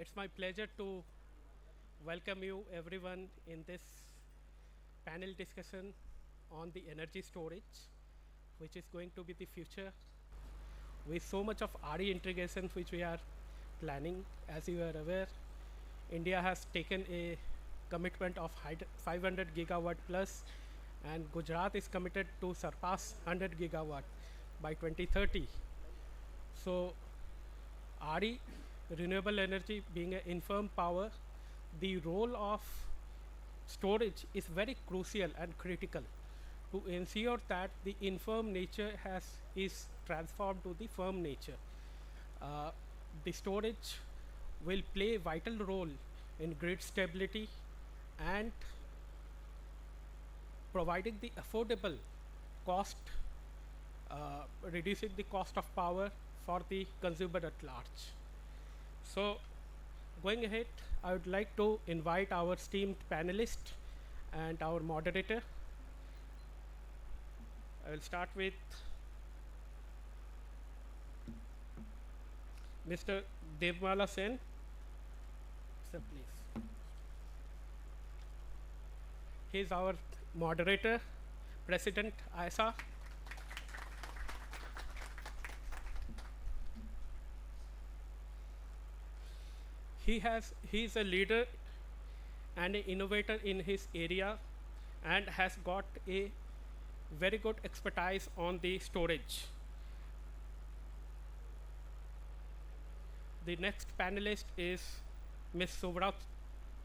It's my pleasure to welcome you everyone in this panel discussion on the energy storage, which is going to be the future with so much of RE integration which we are planning. As you are aware, India has taken a commitment of 500 gigawatt plus, and Gujarat is committed to surpass 100 gigawatt by 2030. So RE, renewable energy being an infirm power, the role of storage is very crucial and critical to ensure that the infirm nature is transformed to the firm nature. Uh, the storage will play a vital role in grid stability and providing the affordable cost, reducing the cost of power for the consumer at large. So, going ahead, I would like to invite our esteemed panelist and our moderator. I will start with Mr. Devmala Sen. Sir, please. He is our moderator, President ISA. He is a leader and an innovator in his area and has got a very good expertise on the storage. The next panelist is Ms. Subrat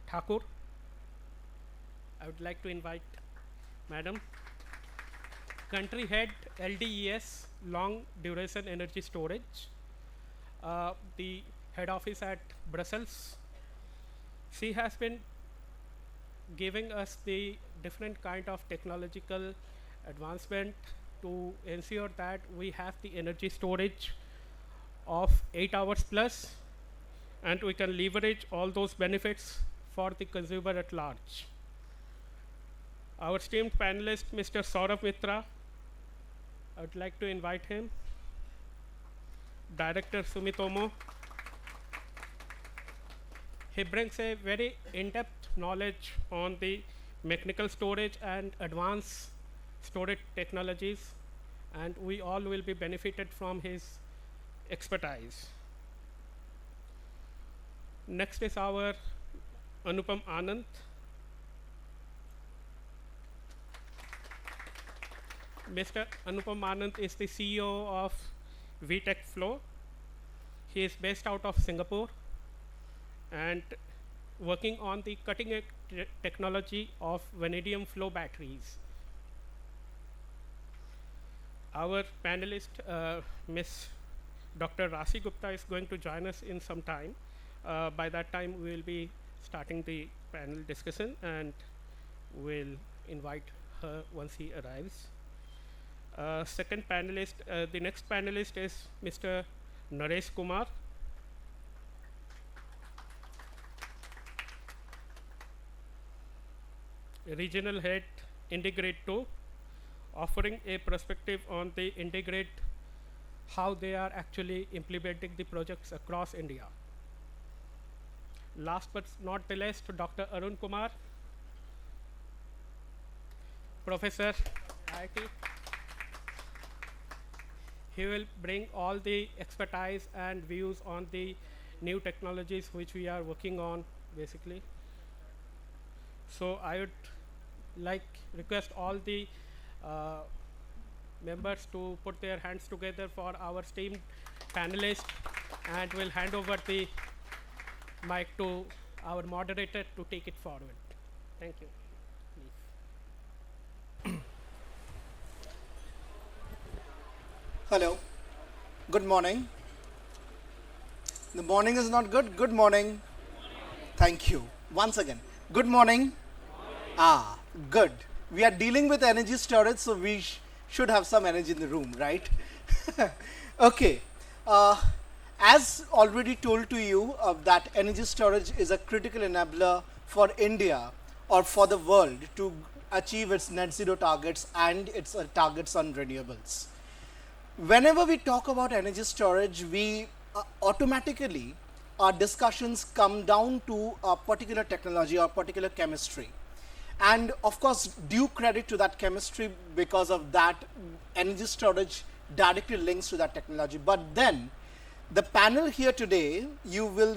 Thakur. I would like to invite Madam, Country Head LDES, Long Duration Energy Storage, the head office at Brussels. She has been giving us the different kind of technological advancement to ensure that we have the energy storage of 8 hours plus, and we can leverage all those benefits for the consumer at large. Our esteemed panelist, Mr. Saurabh Mitra, I would like to invite him. Director Sumitomo. He brings a very in-depth knowledge on the mechanical storage and advanced storage technologies, and we all will be benefited from his expertise. Next is our Anupam Anand. Mr. Anupam Anand is the CEO of VTech Flow. He is based out of Singapore and working on the cutting edge technology of vanadium flow batteries. Our panelist, Ms. Dr. Rasi Gupta, is going to join us in some time. By that time, we will be starting the panel discussion, and we'll invite her once he arrives. Second panelist, the next panelist is Mr. Naresh Kumar. Regional Head Integrate 2, offering a perspective on the Integrate, how they are actually implementing the projects across India. Last but not the least, Dr. Arun Kumar, Professor IIT. He will bring all the expertise and views on the new technologies which we are working on, basically. So I would request all the members to put their hands together for our esteemed panelists, and we'll hand over the mic to our moderator to take it forward. Thank you. Please. Hello. Good morning. The morning is not good. Good morning. Thank you. Once again. Good morning. Ah, good. We are dealing with energy storage, so we should have some energy in the room, right? Okay. As already told to you, that energy storage is a critical enabler for India or for the world to achieve its net zero targets and its targets on renewables. Whenever we talk about energy storage, we automatically our discussions come down to a particular technology or particular chemistry. And of course, due credit to that chemistry, because of that, energy storage directly links to that technology. But then, the panel here today, you will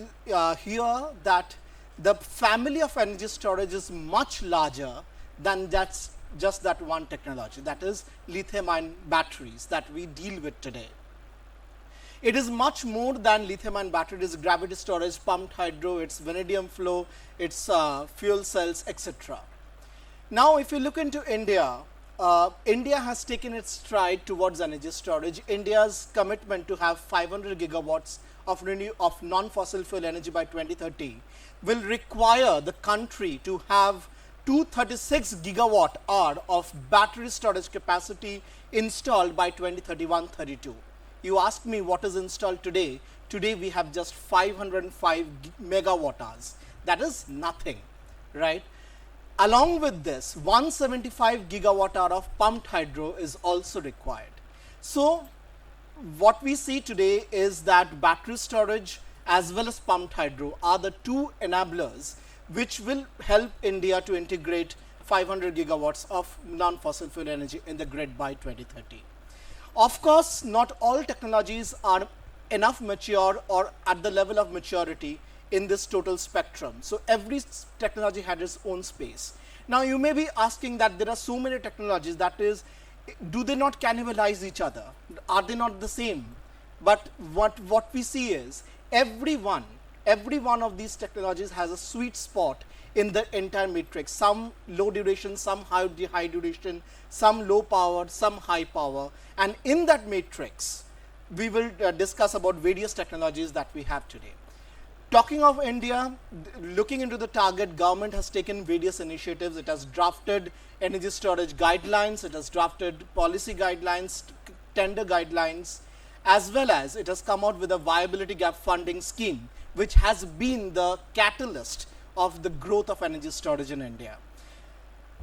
hear that the family of energy storage is much larger than that's just that one technology, that is lithium-ion batteries that we deal with today. It is much more than lithium-ion battery. It is gravity storage, pumped hydro, it's vanadium flow, it's fuel cells, etc. Now, if you look into India, India has taken its stride towards energy storage. India's commitment to have 500 gigawatts of non-fossil fuel energy by 2030 will require the country to have 236 gigawatt hour of battery storage capacity installed by 2031-32. You asked me what is installed today. Today we have just 505 megawatt hours. That is nothing, right? Along with this, 175 gigawatt hour of pumped hydro is also required. So what we see today is that battery storage as well as pumped hydro are the two enablers which will help India to integrate 500 gigawatts of non-fossil fuel energy in the grid by 2030. Of course, not all technologies are enough mature or at the level of maturity in this total spectrum. So every technology had its own space. Now you may be asking that there are so many technologies, that is, do they not cannibalize each other? Are they not the same? But what we see is every one of these technologies has a sweet spot in the entire matrix. Some low duration, some high duration, some low power, some high power. And in that matrix, we will discuss about various technologies that we have today. Talking of India, looking into the target, government has taken various initiatives. It has drafted energy storage guidelines, it has drafted policy guidelines, tender guidelines, as well as it has come out with a viability gap funding scheme, which has been the catalyst of the growth of energy storage in India.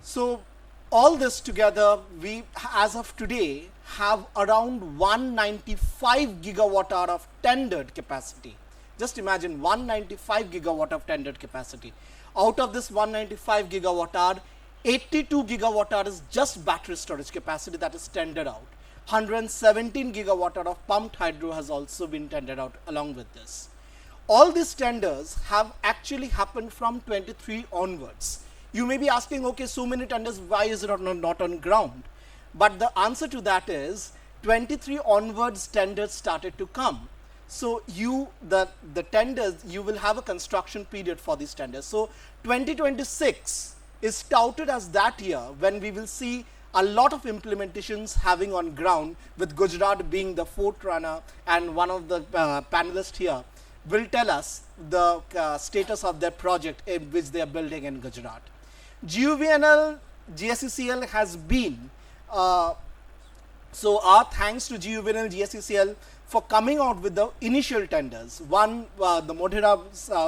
So all this together, we as of today have around 195 gigawatt hour of tendered capacity. Just imagine 195 gigawatt of tendered capacity. Out of this 195 gigawatt hour, 82 gigawatt hour is just battery storage capacity that is tendered out. 117 gigawatt hour of pumped hydro has also been tendered out along with this. All these tenders have actually happened from 23 onwards. You may be asking, okay, so many tenders, why is it not on ground? But the answer to that is 23 onwards tenders started to come. So the tenders, you will have a construction period for these tenders. So 2026 is touted as that year when we will see a lot of implementations having on ground, with Gujarat being the forerunner, and one of the panelists here will tell us the status of their project which they are building in Gujarat. GUVNL, GSECL has been, so our thanks to GUVNL, GSECL for coming out with the initial tenders. One, the Modhera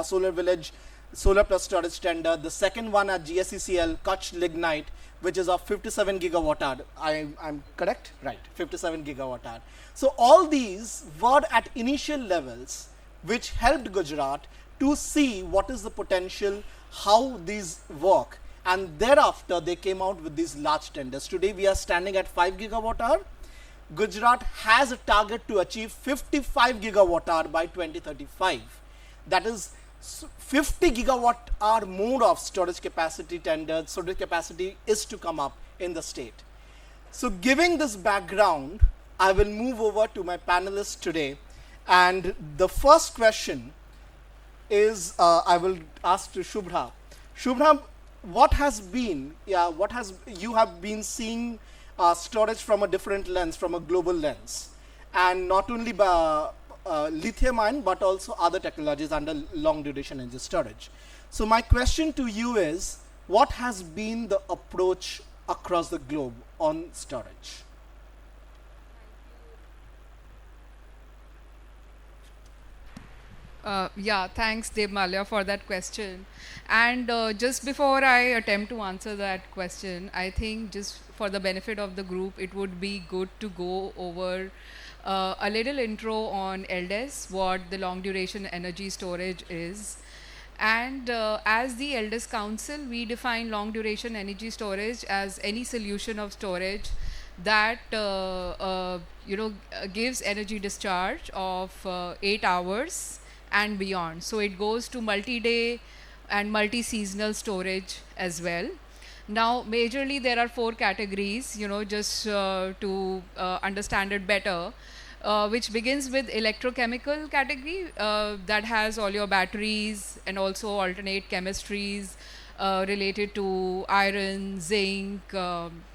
Solar Village Solar Plus Storage tender. The second one at GSECL, Kutch Lignite, which is of 57 gigawatt hour. I'm correct? Right, 57 gigawatt hour. So all these were at initial levels, which helped Gujarat to see what is the potential, how these work. And thereafter, they came out with these large tenders. Today, we are standing at 5 gigawatt hour. Gujarat has a target to achieve 55 gigawatt hour by 2035. That is 50 gigawatt hour more of storage capacity tendered. Storage capacity is to come up in the state. So giving this background, I will move over to my panelists today. And the first question is, I will ask to Shubhra. Shubhra, what has been, you have been seeing storage from a different lens, from a global lens, and not only by lithium ion, but also other technologies under long duration energy storage. So my question to you is, what has been the approach across the globe on storage? Yeah, thanks, Deb Malia, for that question. And just before I attempt to answer that question, I think just for the benefit of the group, it would be good to go over A little intro on LDES, what the long duration energy storage is. And as the Elders Council, we define long duration energy storage as any solution of storage that gives energy discharge of 8 hours and beyond. So it goes to multi-day and multi-seasonal storage as well. Now, majorly there are 4 categories, just to understand it better, which begins with electrochemical category that has all your batteries and also alternate chemistries related to iron, zinc,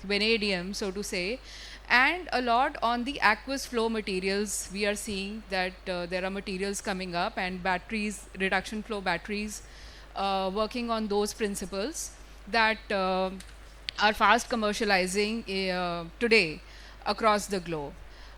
vanadium, so to say. And a lot on the aqueous flow materials, we are seeing that there are materials coming up and batteries, reduction flow batteries, working on those principles that are fast commercializing today across the globe.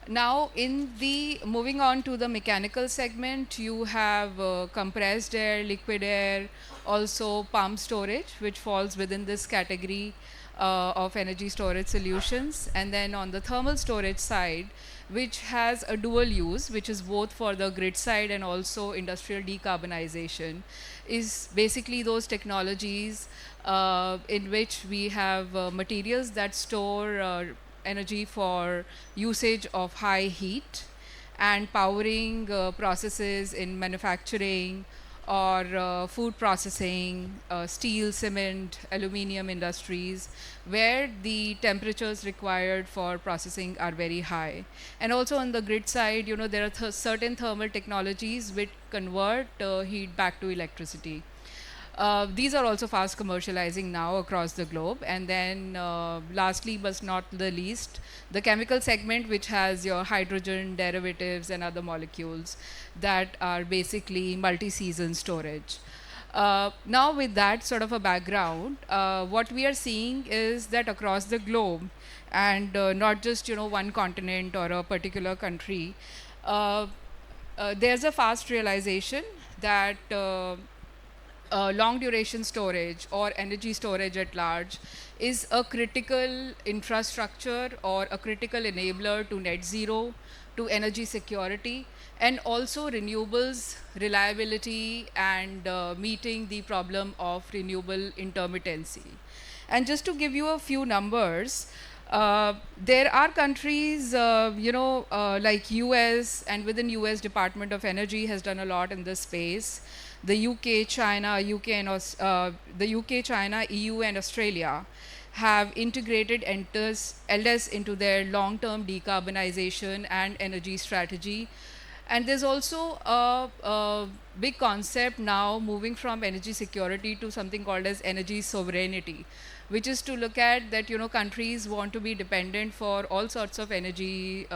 Now, in the moving on to the mechanical segment, you have compressed air, liquid air, also pump storage, which falls within this category of energy storage solutions. And then on the thermal storage side, which has a dual use, which is both for the grid side and also industrial decarbonization, is basically those technologies in which we have materials that store energy for usage of high heat and powering processes in manufacturing or food processing, steel, cement, aluminium industries, where the temperatures required for processing are very high. And also on the grid side, there are certain thermal technologies which convert heat back to electricity. These are also fast commercializing now across the globe. And then lastly, but not the least, the chemical segment, which has your hydrogen derivatives and other molecules that are basically multi-season storage. Now with that sort of a background, what we are seeing is that across the globe, and not just one continent or a particular country, there's a fast realization that long duration storage or energy storage at large is a critical infrastructure or a critical enabler to net zero, to energy security, and also renewables reliability and meeting the problem of renewable intermittency. And just to give you a few numbers, there are countries, like US, and within US Department of Energy has done a lot in this space. The UK, China, the UK, China, EU, and Australia have integrated LDES into their long-term decarbonization and energy strategy. And there's also a big concept now moving from energy security to something called as energy sovereignty, which is to look at that, countries want to be dependent for all sorts of energy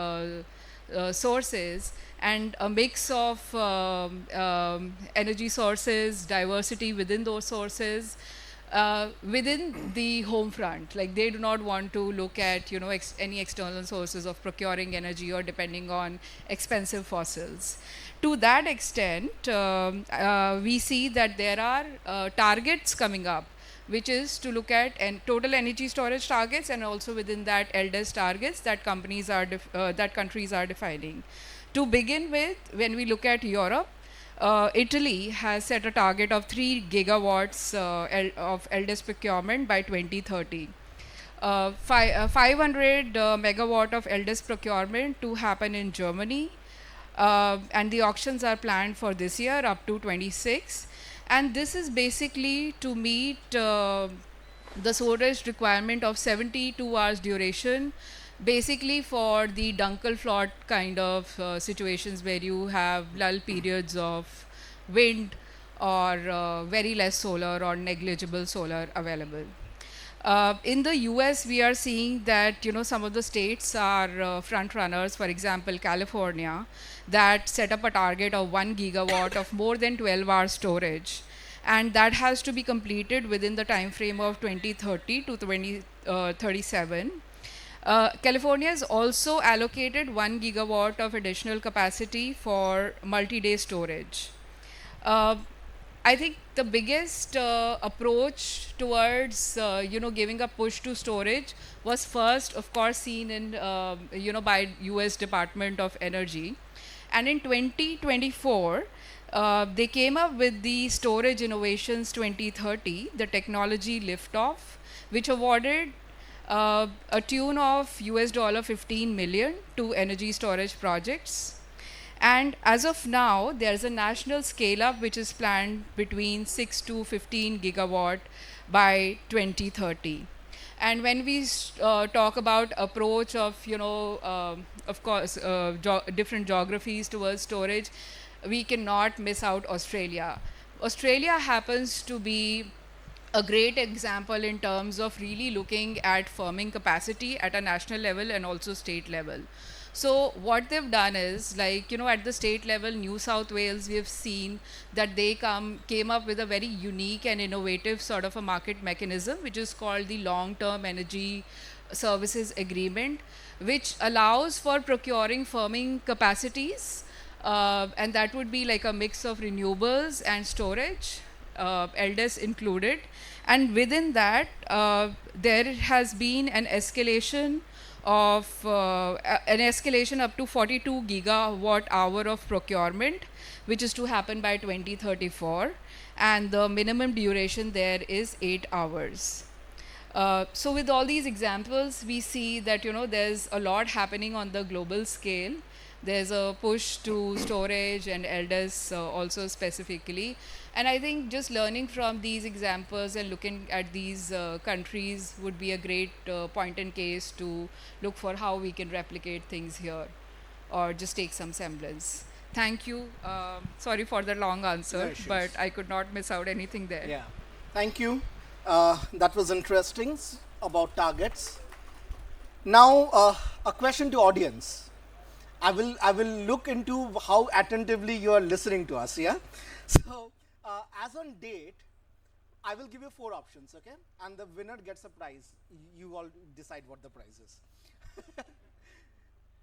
sources, and a mix of energy sources, diversity within those sources, within the home front. Like, they do not want to look at any external sources of procuring energy or depending on expensive fossils. To that extent, we see that there are targets coming up, which is to look at total energy storage targets, and also within that LDES targets that countries are defining. To begin with, when we look at Europe, Italy has set a target of 3 gigawatts of LDES procurement by 2030. 500 megawatt of LDES procurement to happen in Germany, and the auctions are planned for this year up to 26. And this is basically to meet the storage requirement of 72 hours duration, basically for the Dunkelflaut kind of situations where you have lull periods of wind or very less solar or negligible solar available. In the US, we are seeing that some of the states are front runners. For example, California, that set up a target of 1 gigawatt of more than 12 hours storage, and that has to be completed within the time frame of 2030 to 2037. California has also allocated 1 gigawatt of additional capacity for multi-day storage. I think the biggest approach towards giving a push to storage was first, of course, seen in by U.S. Department of Energy, and in 2024 they came up with the Storage Innovations 2030, the technology liftoff, which awarded a tune of US $15 million to energy storage projects. And as of now, there's a national scale up which is planned between 6 to 15 gigawatt by 2030. And when we talk about approach of, of course, different geographies towards storage, we cannot miss out Australia. Australia happens to be a great example in terms of really looking at firming capacity at a national level and also state level. So what they've done is, like, at the state level, New South Wales, we have seen that they came up with a very unique and innovative sort of a market mechanism, which is called the Long-Term Energy Services Agreement, which allows for procuring firming capacities, and that would be like a mix of renewables and storage, LDES included. And within that, there has been an escalation up to 42 gigawatt hour of procurement, which is to happen by 2034, and the minimum duration there is 8 hours. So with all these examples, we see that there's a lot happening on the global scale. There's a push to storage and LDES also specifically. And I think just learning from these examples and looking at these countries would be a great point and case to look for how we can replicate things here or just take some semblance. Thank you. Sorry for the long answer, issues. but I could not miss out anything there. Yeah. Thank you. That was interesting about targets. Now, a question to audience. I will look into how attentively you are listening to us. Yeah. So, as on date, I will give you 4 options. Okay, and the winner gets a prize. You all decide what the prize is.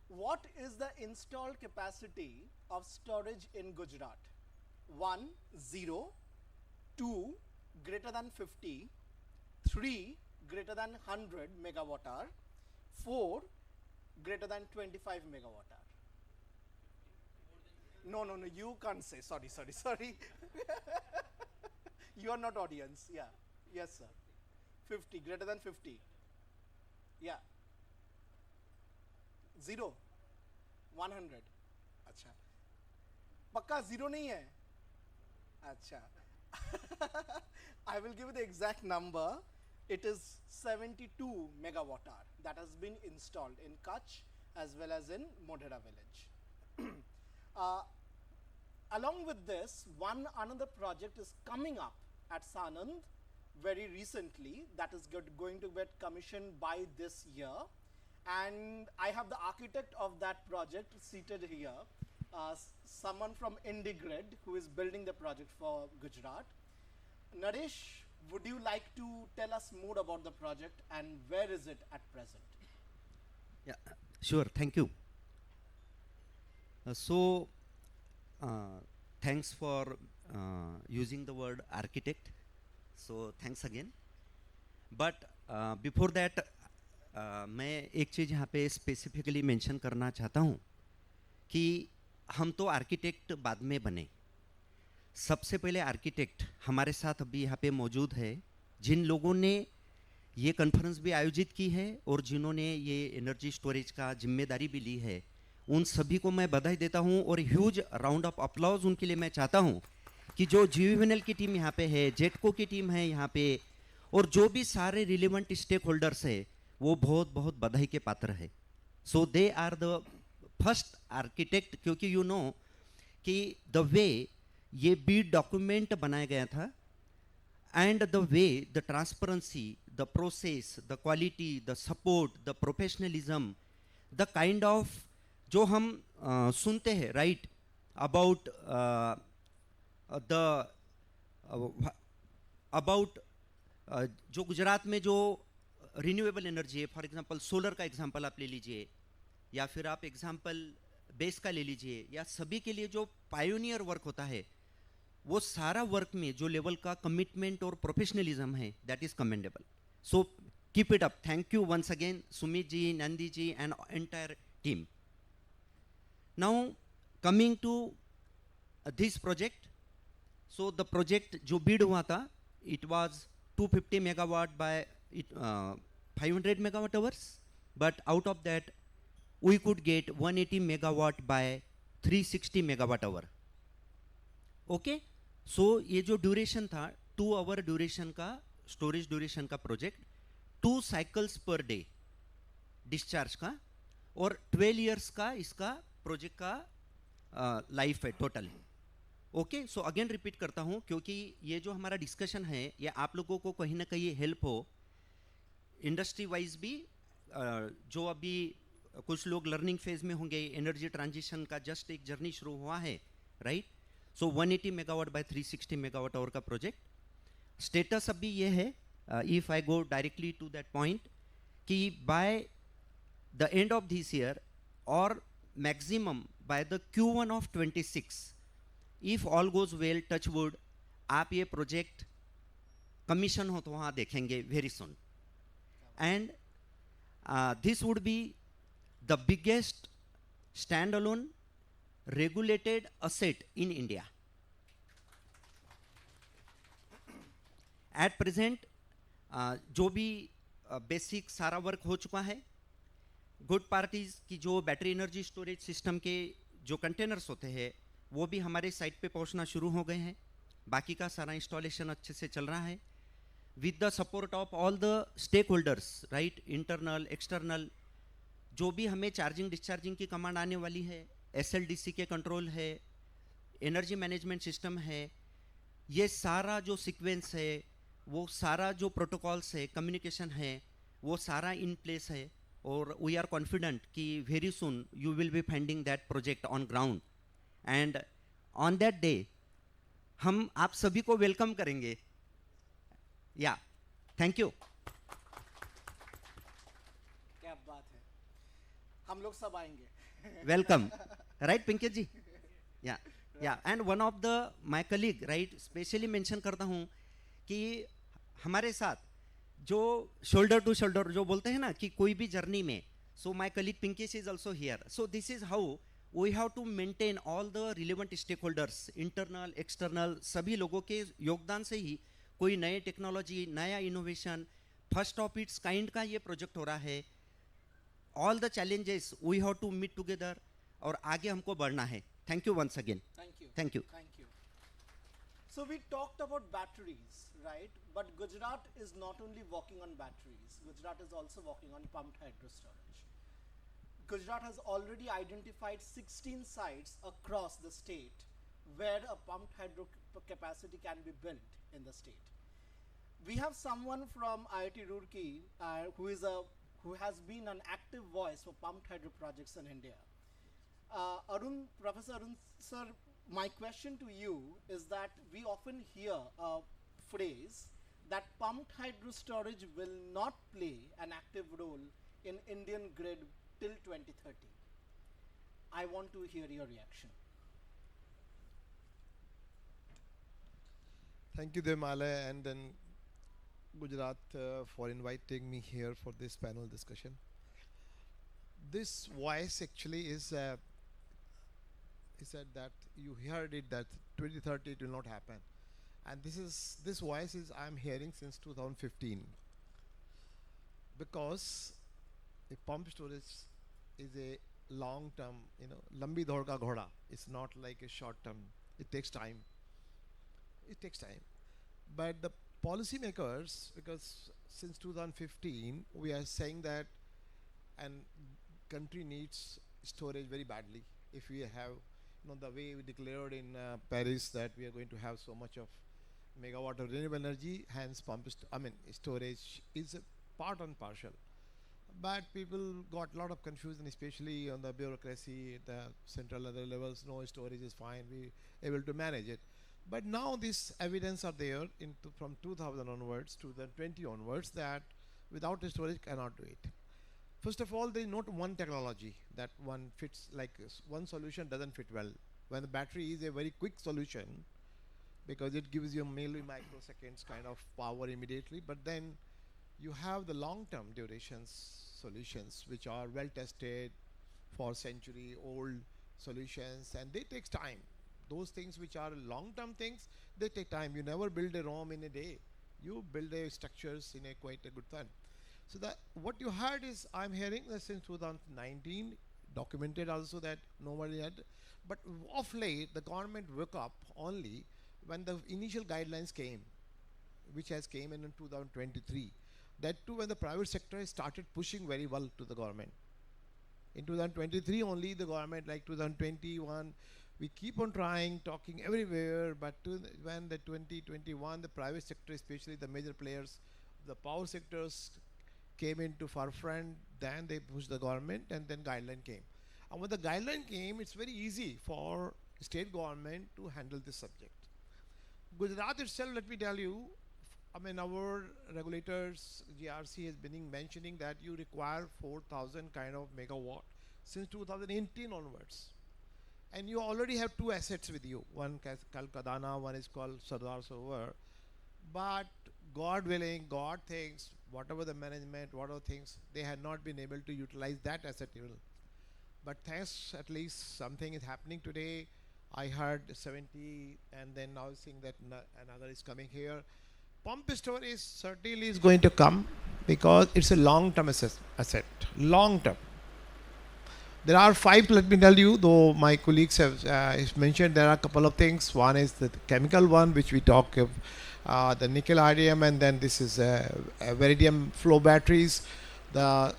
What is the installed capacity of storage in Gujarat? 1, 0, 2, greater than 50, 3, greater than 100 megawatt hour, 4, greater than 25 megawatt hour. No, you can't say. Sorry. You are not audience. Yeah. Yes, sir. 50, greater than 50. Yeah. 0, 100. अच्छा. पक्का 0 नहीं है? अच्छा. I will give you the exact number. It is 72 megawatt hour that has been installed in Kutch as well as in Modhera village. Along with this, another project is coming up at Sanand very recently that is going to get commissioned by this year. And I have the architect of that project seated here, someone from IndiGrid who is building the project for Gujarat. Naresh, would you like to tell us more about the project and where is it at present? Yeah, sure. Thank you. Thanks for using the word architect. So thanks again. But before that, मैं एक चीज़ यहाँ पे specifically mention करना चाहता हूँ कि हम तो आर्किटेक्ट बाद में बने. सबसे पहले आर्किटेक्ट हमारे साथ अभी यहाँ पे मौजूद है, जिन लोगों ने ये कॉन्फ्रेंस भी आयोजित की है और जिन्होंने ये एनर्जी स्टोरेज का जिम्मेदारी भी ली है, उन सभी को मैं बधाई देता हूँ और ह्यूज राउंड ऑफ अप्लॉज उनके लिए मैं चाहता हूँ कि जो जीवीएनएल की टीम यहाँ पे है, जेटको की टीम है यहाँ पे, और जो भी सारे रिलेवेंट स्टेक होल्डर्स है वो बहुत बहुत बधाई के पात्र है. So they are the first architect, क्योंकि यू नो कि द वे ये बीड डॉक्यूमेंट बनाया गया था and the way the transparency, the process, the quality, the support, the professionalism, the kind of जो हम सुनते हैं राइट अबाउट जो गुजरात में जो रिन्यूएबल एनर्जी है, फॉर एग्जांपल सोलर का एग्जांपल आप ले लीजिए या फिर आप एग्जांपल बेस का ले लीजिए, या सभी के लिए जो पायोनियर वर्क होता है वो सारा वर्क में जो लेवल का कमिटमेंट और प्रोफेशनलिज्म है, that is commendable. So keep it up. Thank you once again Sumit ji, Nandi ji and entire team. Now coming to this project. So the project जो बिड हुआ था, it was 250 megawatt by 500 megawatt hours, but out of that we could get 180 megawatt by 360 megawatt hour. Okay. सो ये जो duration था 2 hour duration का, storage duration का project, 2 cycles per day discharge का, और 12 years का इसका प्रोजेक्ट का लाइफ है total. Okay. So again repeat करता हूँ, क्योंकि ये जो हमारा डिस्कशन है ये आप लोगों को कहीं ना कहीं हेल्प हो इंडस्ट्री वाइज भी. जो अभी कुछ लोग लर्निंग फेज में होंगे, एनर्जी ट्रांजिशन का जस्ट एक जर्नी शुरू हुआ है, right. So 180 megawatt by 360 megawatt hour का प्रोजेक्ट. स्टेटस अभी ये है, if I go directly to that point, कि by the end of this year और maximum by the Q1 of 26, if all goes well, touch wood, आप ये project commission हो तो वहाँ देखेंगे very soon. And this would be the biggest stand alone regulated asset in India. At present जो भी basic सारा वर्क हो चुका है, गुड पार्टीज की जो बैटरी एनर्जी स्टोरेज सिस्टम के जो कंटेनर्स होते हैं वो भी हमारे साइट पे पहुंचना शुरू हो गए हैं. बाकी का सारा इंस्टॉलेशन अच्छे से चल रहा है with the support of all the stakeholders, right, internal external. जो भी हमें चार्जिंग डिस्चार्जिंग की कमांड आने वाली है, SLDC के कंट्रोल है, एनर्जी मैनेजमेंट सिस्टम है, ये सारा जो सीक्वेंस है, वो सारा जो प्रोटोकॉल्स है, कम्युनिकेशन है, वो सारा इन प्लेस है. और वी आर कॉन्फिडेंट कि very soon you will be finding that project on ground. And on that day हम आप सभी को वेलकम करेंगे. या थैंक यू. क्या बात है, हम लोग सब आएंगे. वेलकम, राइट पिंकी जी. या and one of the my colleague, right, specially mention करता हूँ कि हमारे साथ जो शोल्डर टू शोल्डर जो बोलते हैं ना कि कोई भी जर्नी में, so my colleague Pinky is also here. So this is how we have to maintain all the relevant stakeholders, internal external, सभी लोगों के योगदान से ही कोई नए टेक्नोलॉजी, नया innovation, first of its kind का ये प्रोजेक्ट हो रहा है. All the challenges we have to meet together और आगे हमको बढ़ना है. Thank you once again. Thank you. Thank you. Thank you. So we talked about batteries, right? But Gujarat is not only working on batteries. Gujarat is also working on pumped hydro storage. Gujarat has already identified 16 sites across the state where a pumped hydro capacity can be built in the state. We have someone from IIT Roorkee who has been an active voice for pumped hydro projects in India. Professor Arun sir, my question to you is that we often hear a phrase that pumped hydro storage will not play an active role in Indian grid till 2030. I want to hear your reaction. Thank you, Demale, and then Gujarat for inviting me here for this panel discussion. This voice actually is he said that you heard it that 2030 it will not happen, and this voice is I am hearing since 2015, because the pump storage is a long term, lambi daud ka ghoda. It's not like a short term. It takes time. But the policymakers, because since 2015 we are saying that and country needs storage very badly. If we have the way we declared in Paris that we are going to have so much of megawatt of renewable energy, hence storage is a part and partial. But people got a lot of confusion, especially on the bureaucracy, the central other levels. No, storage is fine, we able to manage it. But now this evidence are there from 2000 onwards, 2020 onwards, that without storage cannot do it. First of all, there is not one technology that one fits, like one solution doesn't fit well. When the battery is a very quick solution, because it gives you microseconds kind of power immediately. But then you have the long-term durations solutions which are well tested for century old solutions, and they take time. Those things which are long-term things, they take time. You never build a ROM in a day. You build a structures in a quite a good time. So that what you heard is, I'm hearing that since 2019, documented also that nobody had, but of late the government woke up only when the initial guidelines came, which has came in 2023. That too when the private sector has started pushing very well to the government. In 2023 only the government, like 2021, we keep on trying, talking everywhere, but when the 2021, the private sector, especially the major players, the power sectors came into forefront, then they pushed the government and then guideline came. And when the guideline came, it's very easy for state government to handle this subject. Gujarat itself, let me tell you, I mean, our regulators, GRC has been mentioning that you require 4,000 kind of megawatt since 2018 onwards. And you already have two assets with you. One called Kadana, one is called Sardar Sarovar. But God willing, God thinks, whatever the management, whatever things, they had not been able to utilize that asset even. But thanks, at least something is happening today. I heard 70, and then now seeing that another is coming here. Pump storage certainly is going to come because it's a long-term asset. Long-term. There are five, let me tell you, though my colleagues have mentioned there are a couple of things. One is the chemical one, which we talk of, the nickel RDM, and then this is Veridium flow batteries. The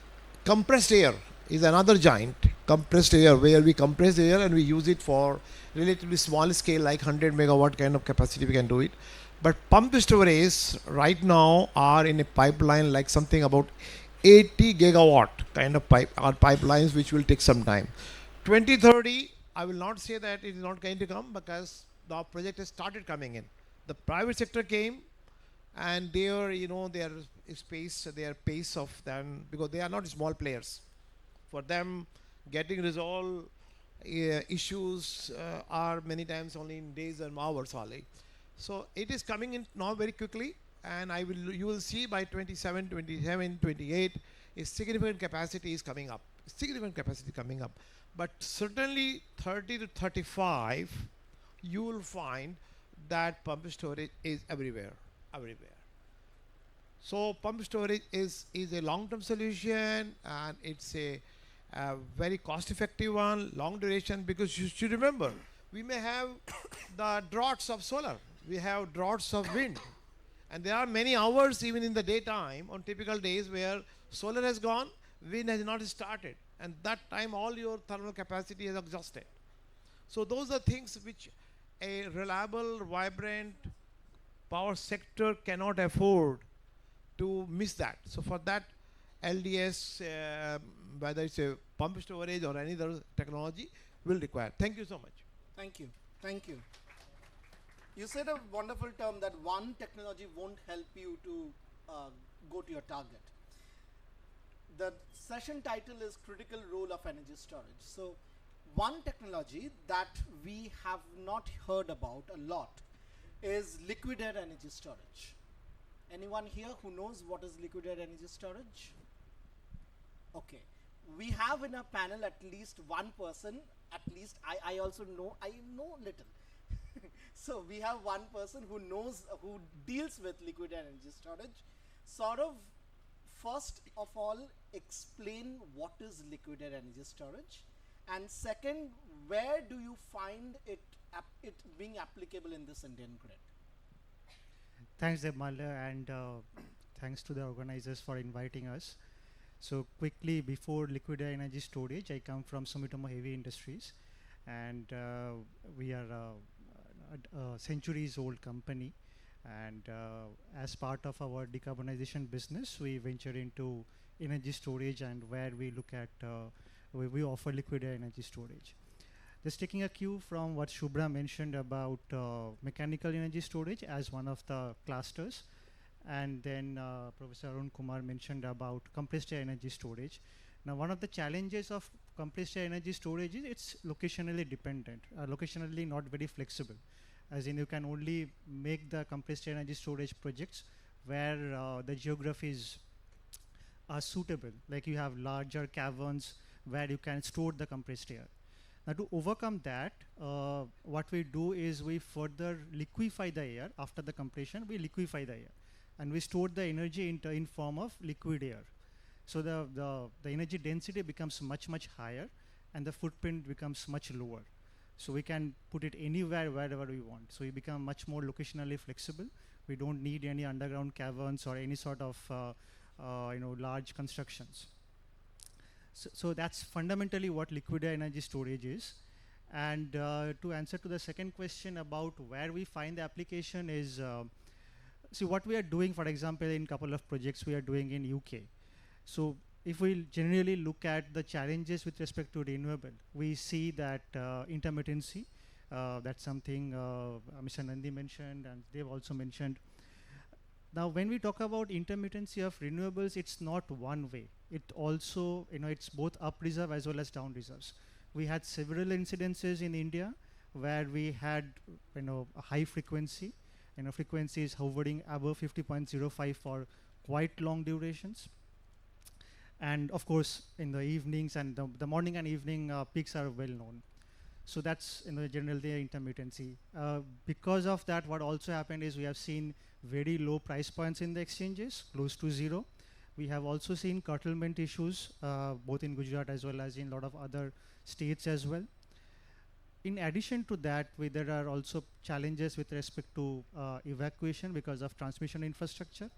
compressed air is another giant. Compressed air, where we compress air and we use it for relatively small scale, like 100 megawatt kind of capacity, we can do it. But pump storage right now are in a pipeline like something about 80 gigawatt kind of pipelines, which will take some time. 2030, I will not say that it is not going to come because the project has started coming in. The private sector came, and their their pace of them, because they are not small players. For them, getting resolved issues are many times only in days and hours only. So it is coming in now very quickly, and you will see by 27, 28, a significant capacity is coming up. Significant capacity coming up. But certainly 30 to 35, you will find that pump storage is everywhere. Everywhere. So pump storage is a long-term solution, and it's a very cost-effective one, long duration, because you should remember, we may have the droughts of solar, we have droughts of wind, and there are many hours even in the daytime on typical days where solar has gone, wind has not started, and that time all your thermal capacity is exhausted. So those are things which a reliable, vibrant power sector cannot afford to miss that. So for that, LDS, whether it's a pump storage or any other technology, will require. Thank you so much. Thank you. Thank you. You said a wonderful term that one technology won't help you to go to your target. The session title is Critical Role of Energy Storage. So one technology that we have not heard about a lot is liquid air energy storage. Anyone here who knows what is liquid air energy storage? Okay. We have in our panel at least one person, at least I also know, I know little. So we have one person who knows, who deals with liquid air energy storage. Sort of, first of all, explain what is liquid air energy storage, and second, where do you find it being applicable in this Indian grid? Thanks, Debmala, and thanks to the organizers for inviting us. So quickly, before liquid air energy storage, I come from Sumitomo Heavy Industries, and we are a centuries-old company. And as part of our decarbonization business, we venture into energy storage, and where we look at we offer liquid air energy storage. Just taking a cue from what Shubhra mentioned about mechanical energy storage as one of the clusters, and then Professor Arun Kumar mentioned about compressed air energy storage. Now, one of the challenges of compressed air energy storage is it's locationally dependent, locationally not very flexible. as in you can only make the compressed air energy storage projects where the geographies are suitable, like you have larger caverns where you can store the compressed air. Now to overcome that, what we do is we further liquefy the air. After the compression, we liquefy the air and we store the energy in form of liquid air. So the energy density becomes much higher and the footprint becomes much lower. So we can put it anywhere, wherever we want. So we become much more locationally flexible. We don't need any underground caverns or any sort of large constructions. So that's fundamentally what liquid air energy storage is. And to answer to the second question about where we find the application is, see what we are doing, for example, in couple of projects we are doing in UK. So if we generally look at the challenges with respect to renewable, we see that intermittency, that's something Mr. Nandi mentioned and they've also mentioned. Now, when we talk about intermittency of renewables, it's not one way. It also, it's both up reserve as well as down reserves. We had several incidences in India where we had, a high frequency, frequencies hovering above 50.05 for quite long durations. And of course, in the evenings and the morning and evening peaks are well known. So that's generally the intermittency. Because of that, what also happened is we have seen very low price points in the exchanges, close to zero. We have also seen curtailment issues, both in Gujarat as well as in a lot of other states as well. In addition to that, there are also challenges with respect to evacuation because of transmission infrastructure,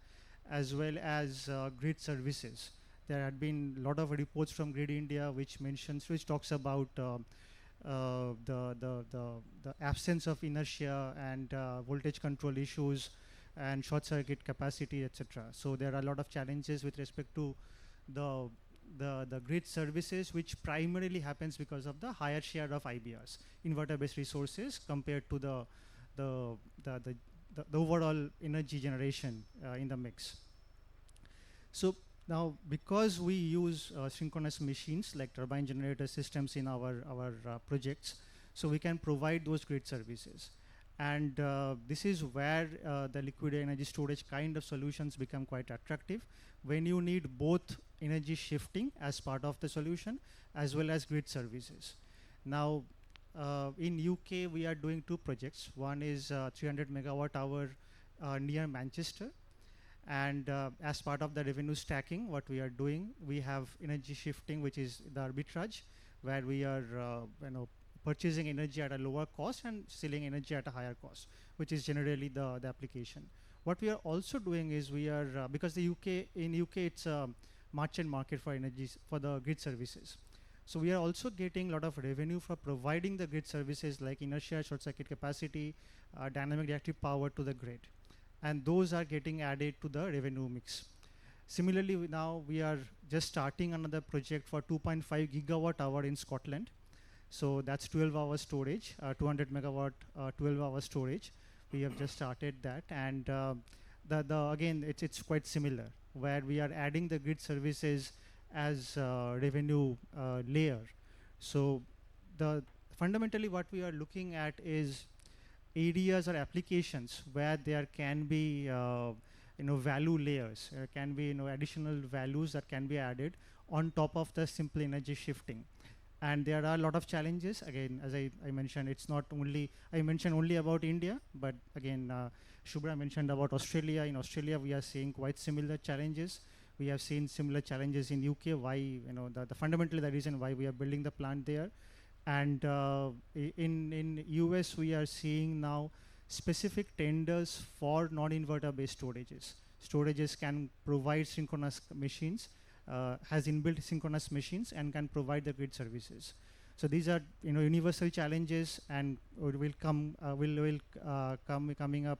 as well as grid services. There had been a lot of reports from Grid India which talks about the absence of inertia and voltage control issues and short circuit capacity, etc. So there are a lot of challenges with respect to the grid services, which primarily happens because of the higher share of IBRs, inverter-based resources, compared to the overall energy generation in the mix. So now, because we use synchronous machines like turbine generator systems in our projects, so we can provide those grid services. And this is where the liquid energy storage kind of solutions become quite attractive, when you need both energy shifting as part of the solution as well as grid services. Now, in UK, we are doing two projects. One is 300 megawatt hour near Manchester. And as part of the revenue stacking, what we are doing, we have energy shifting, which is the arbitrage, where we are purchasing energy at a lower cost and selling energy at a higher cost, which is generally the application. What we are also doing is we are, because in UK it's a merchant market for energy, for the grid services. So we are also getting a lot of revenue for providing the grid services like inertia, short circuit capacity, dynamic reactive power to the grid. And those are getting added to the revenue mix. Similarly, now we are just starting another project for 2.5 gigawatt hour in Scotland. So that's 12-hour storage, 200 megawatt 12-hour storage. We have just started that, and again, it's quite similar, where we are adding the grid services as revenue layer. So fundamentally what we are looking at is areas or applications where there can be value layers, can be additional values that can be added on top of the simple energy shifting. And there are a lot of challenges. Again, as I mentioned, it's not only, I mentioned only about India, but again, Shubhra mentioned about Australia. In Australia, we are seeing quite similar challenges. We have seen similar challenges in UK. Why, fundamentally the reason why we are building the plant there. And in US, we are seeing now specific tenders for non-inverter based storages. Storages can provide synchronous machines, has inbuilt synchronous machines, and can provide the grid services. So these are universal challenges, and will come coming up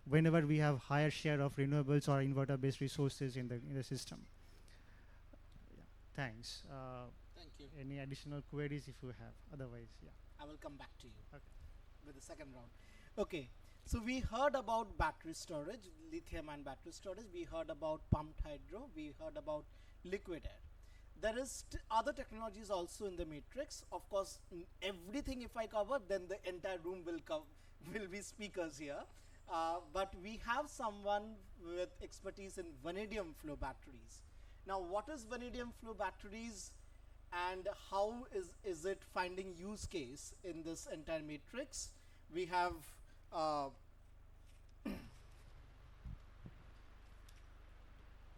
whenever we have higher share of renewables or inverter based resources in the system. Yeah. Thanks. Thank you. Any additional queries if you have? Otherwise, yeah. I will come back to you Okay. with the second round. Okay, so we heard about battery storage, lithium and battery storage. We heard about pumped hydro. We heard about liquid air. there is other technologies also in the matrix. Of course, everything if I cover, then the entire room will be speakers here. But we have someone with expertise in vanadium flow batteries. Now, what is vanadium flow batteries, and how is it finding use case in this entire matrix? We have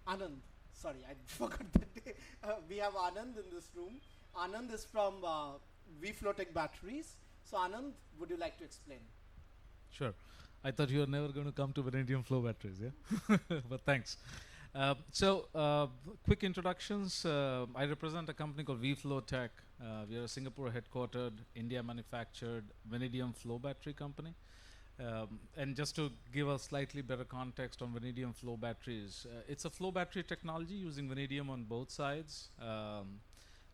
Anand. Sorry, I forgot the name. We have Anand in this room. Anand is from VFlowTech Batteries. So Anand, would you like to explain? Sure. I thought you were never going to come to vanadium flow batteries, yeah? But thanks. Quick introductions. I represent a company called VFlowTech. We are a Singapore headquartered, India manufactured vanadium flow battery company. And just to give a slightly better context on vanadium flow batteries, it's a flow battery technology using vanadium on both sides.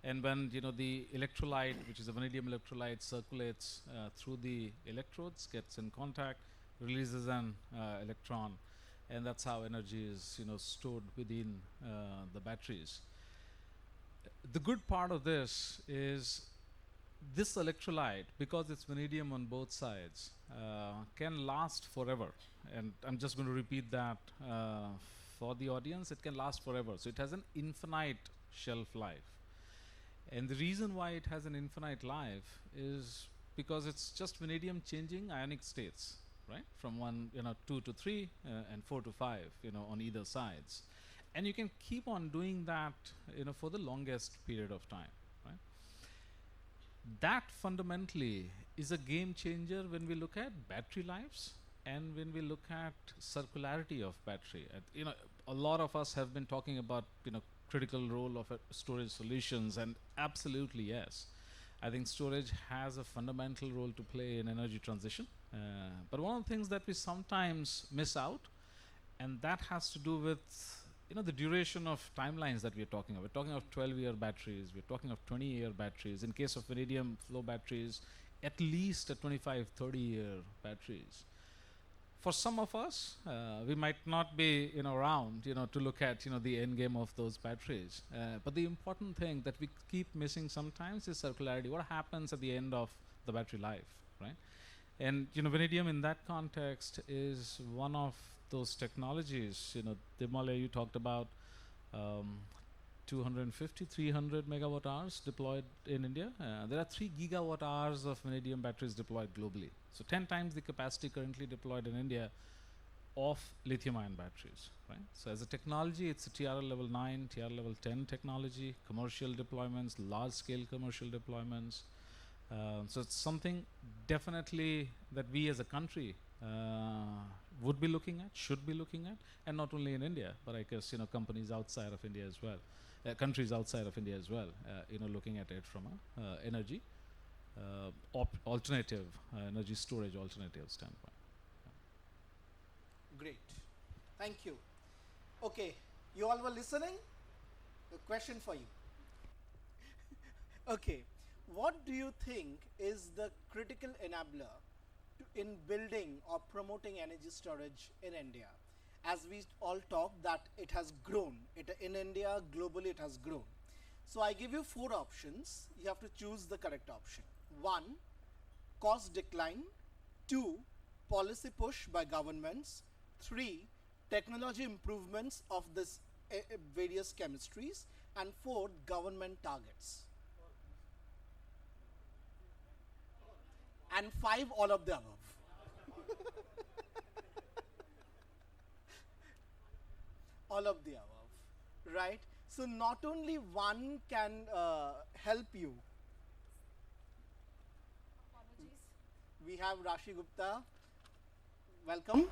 And when the electrolyte, which is a vanadium electrolyte, circulates through the electrodes, gets in contact, releases an electron, and that's how energy is stored within the batteries. The good part of this is this electrolyte, because it's vanadium on both sides, can last forever. And I'm just going to repeat that for the audience. It can last forever. So it has an infinite shelf life. And the reason why it has an infinite life is because it's just vanadium changing ionic states, right? From 2 to 3 and 4 to 5, on either sides. And you can keep on doing that, for the longest period of time, right? That fundamentally is a game changer when we look at battery lives and when we look at circularity of battery. A lot of us have been talking about, critical role of storage solutions, and absolutely yes. I think storage has a fundamental role to play in energy transition. But one of the things that we sometimes miss out, and that has to do with the duration of timelines that we're talking of. We're talking of 12-year batteries, we're talking of 20-year batteries. In case of vanadium flow batteries, at least a 25, 30-year batteries. For some of us, we might not be around to look at the end game of those batteries. But the important thing that we keep missing sometimes is circularity. What happens at the end of the battery life, right? And vanadium in that context is one of those technologies. Dimale, you talked about 250, 300 megawatt hours deployed in India. There are 3 gigawatt hours of vanadium batteries deployed globally. So 10 times the capacity currently deployed in India of lithium-ion batteries, right? So as a technology, it's a TRL level 9, TRL level 10 technology, commercial deployments, large-scale commercial deployments. So it's something definitely that we as a country would be looking at, should be looking at, and not only in India, but I guess companies outside of India as well, countries outside of India as well, looking at it from a energy alternative, energy storage alternative standpoint. Great, thank you. Okay, you all were listening? A question for you. Okay, what do you think is the critical enabler in building or promoting energy storage in India? As we all talk that it has grown, in India, globally it has grown. So I give you 4 options. You have to choose the correct option. 1, cost decline. 2, policy push by governments. 3, technology improvements of this various chemistries. And 4, government targets. And 5, all of the above. All of the above, right? So not only one can help you. Apologies. We have Rashi Gupta. Welcome.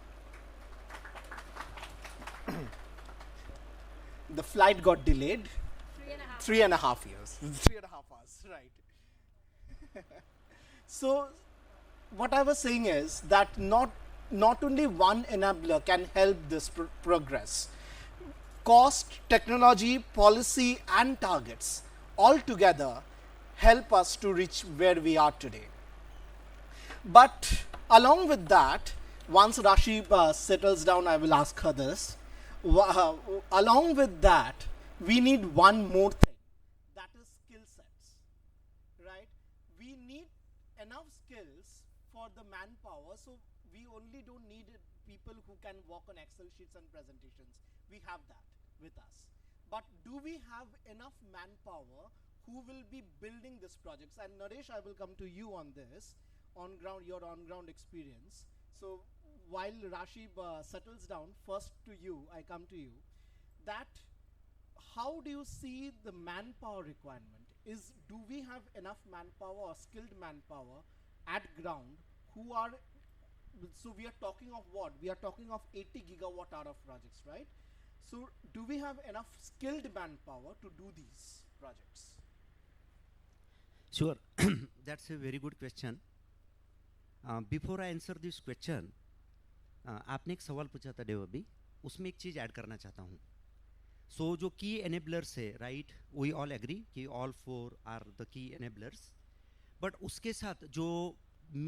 The flight got delayed. 3.5 years. 3.5 hours, right? So what I was saying is that not only one enabler can help this progress. Cost, technology, policy and targets all together help us to reach where we are today. But along with that, once Rashi settles down, I will ask her this. Along with that, we need one more thing. for the manpower, so we only don't need people who can work on Excel sheets and presentations. We have that with us. But do we have enough manpower who will be building these projects? And Naresh, I will come to you on this, on ground, your on-ground experience. So while Rashib settles down, first to you, I come to you, that how do you see the manpower requirement? Do we have enough manpower or skilled manpower at ground who are, so we are talking of what? We are talking of 80 gigawatt hour of projects, right? So do we have enough skilled manpower to do these projects? Sure, that's a very good question. Before I answer this question, आपने एक सवाल पूछा था देव अभी, उसमें एक चीज़ add करना चाहता हूँ. सो जो की एनेबलर्स है, राइट, वी ऑल एग्री कि all four are the key enablers, but उसके साथ जो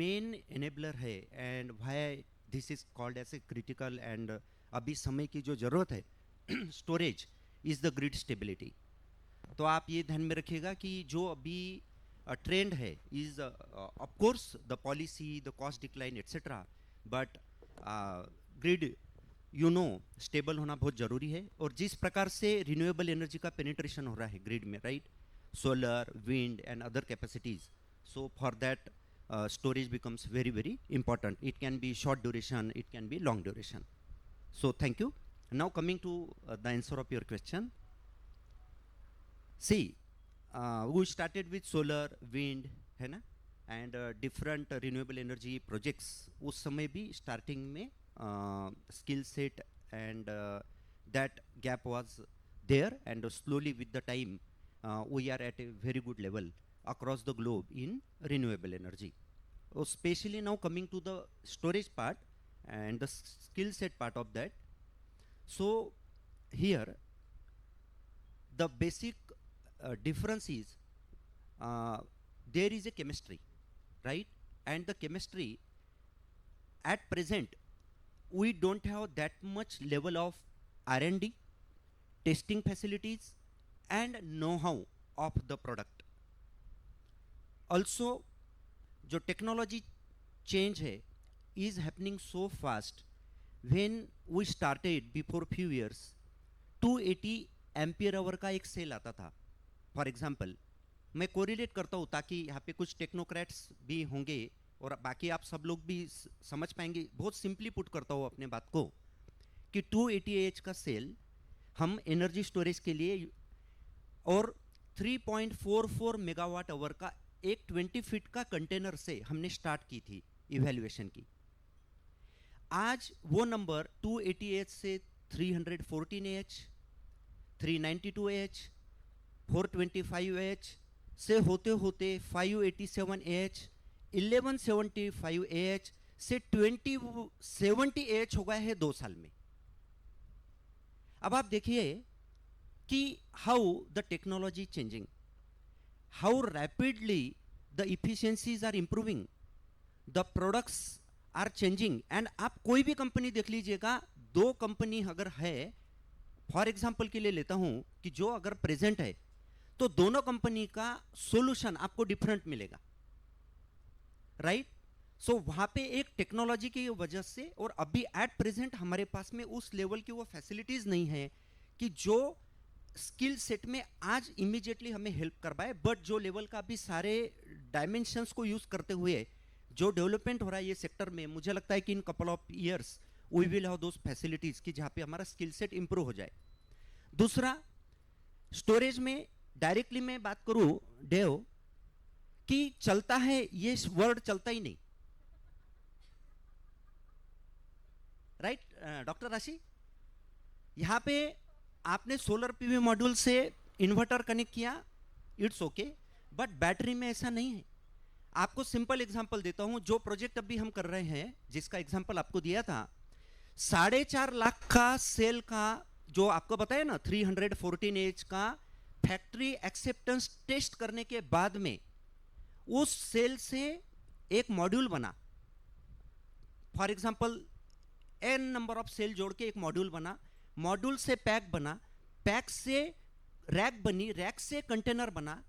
मेन एनेबलर है and why this is called as a critical and अभी समय की जो ज़रूरत है, storage is the grid stability. तो आप ये ध्यान में रखिएगा कि जो अभी ट्रेंड है is of course the policy, the cost decline etcetera, but grid stable होना बहुत ज़रूरी है. और जिस प्रकार से रिन्यूएबल एनर्जी का पेनिट्रेशन हो रहा है ग्रिड में, right, solar, wind and other capacities, so for that storage becomes very, very important. It can be short duration, it can be long duration. So thank you. Now coming to the answer of your question. See, we started with solar, wind, है ना, and different renewable energy projects. उस समय भी starting में skill set and that gap was there, and slowly with the time we are at a very good level across the globe in renewable energy. Especially now coming to the storage part and the skill set part of that. So here the basic difference is there is a chemistry, right, and the chemistry at present we don't have that much level of R&D, testing facilities and know-how of the product. Also जो technology change है is happening so fast. When we started before few years 280 ampere hour का एक cell आता था. For example मैं correlate करता हूँ ताकि यहाँ पे कुछ टेक्नोक्रेट्स भी होंगे और बाकी आप सब लोग भी समझ पाएंगे. बहुत सिंपली पुट करता हूँ अपने बात को कि 280 AH का सेल हम एनर्जी स्टोरेज के लिए और 3.44 मेगावाट आवर का एक 20 फीट का कंटेनर से हमने स्टार्ट की थी इवैल्यूएशन की. आज वो नंबर 280 AH से 314 AH, 392 AH, 425 AH से होते होते 587 AH, 1175 AH से 2070 AH हो गया है 2 साल में. अब आप देखिए कि how the technology changing, how rapidly the efficiencies are improving, the products are changing. and आप कोई भी कंपनी देख लीजिएगा, 2 कंपनी अगर है, फॉर एग्जांपल के लिए लेता हूं कि जो अगर प्रेजेंट है तो दोनों कंपनी का सॉल्यूशन आपको डिफरेंट मिलेगा, राइट. सो वहां पे एक टेक्नोलॉजी की वजह से, और अभी एट प्रेजेंट हमारे पास में उस लेवल की वो फैसिलिटीज नहीं है कि जो स्किल सेट में आज इमीडिएटली हमें हेल्प कर पाए. बट जो लेवल का भी सारे डायमेंशंस को यूज करते हुए जो डेवलपमेंट हो रहा है ये सेक्टर में, मुझे लगता है कि in couple of years we will have those facilities कि जहाँ पे हमारा स्किल सेट इंप्रूव हो जाए. दूसरा, स्टोरेज में डायरेक्टली मैं बात करूँ डेव कि चलता है, ये वर्ड चलता ही नहीं, राइट डॉक्टर राशि. यहाँ पे आपने सोलर पीवी मॉड्यूल से इन्वर्टर कनेक्ट किया, इट्स ओके, बट बैटरी में ऐसा नहीं है. आपको सिंपल एग्जांपल देता हूं. जो प्रोजेक्ट अभी हम कर रहे हैं, जिसका एग्जांपल आपको दिया था, 4.5 लाख का सेल का जो आपको बताया ना 314 AH का फैक्ट्री एक्सेप्टेंस टेस्ट करने के बाद में उस सेल से एक मॉड्यूल बना. For example n number of cell जोड़ के एक मॉड्यूल बना, मॉड्यूल से पैक बना, पैक से रैक बनी, रैक से कंटेनर बना.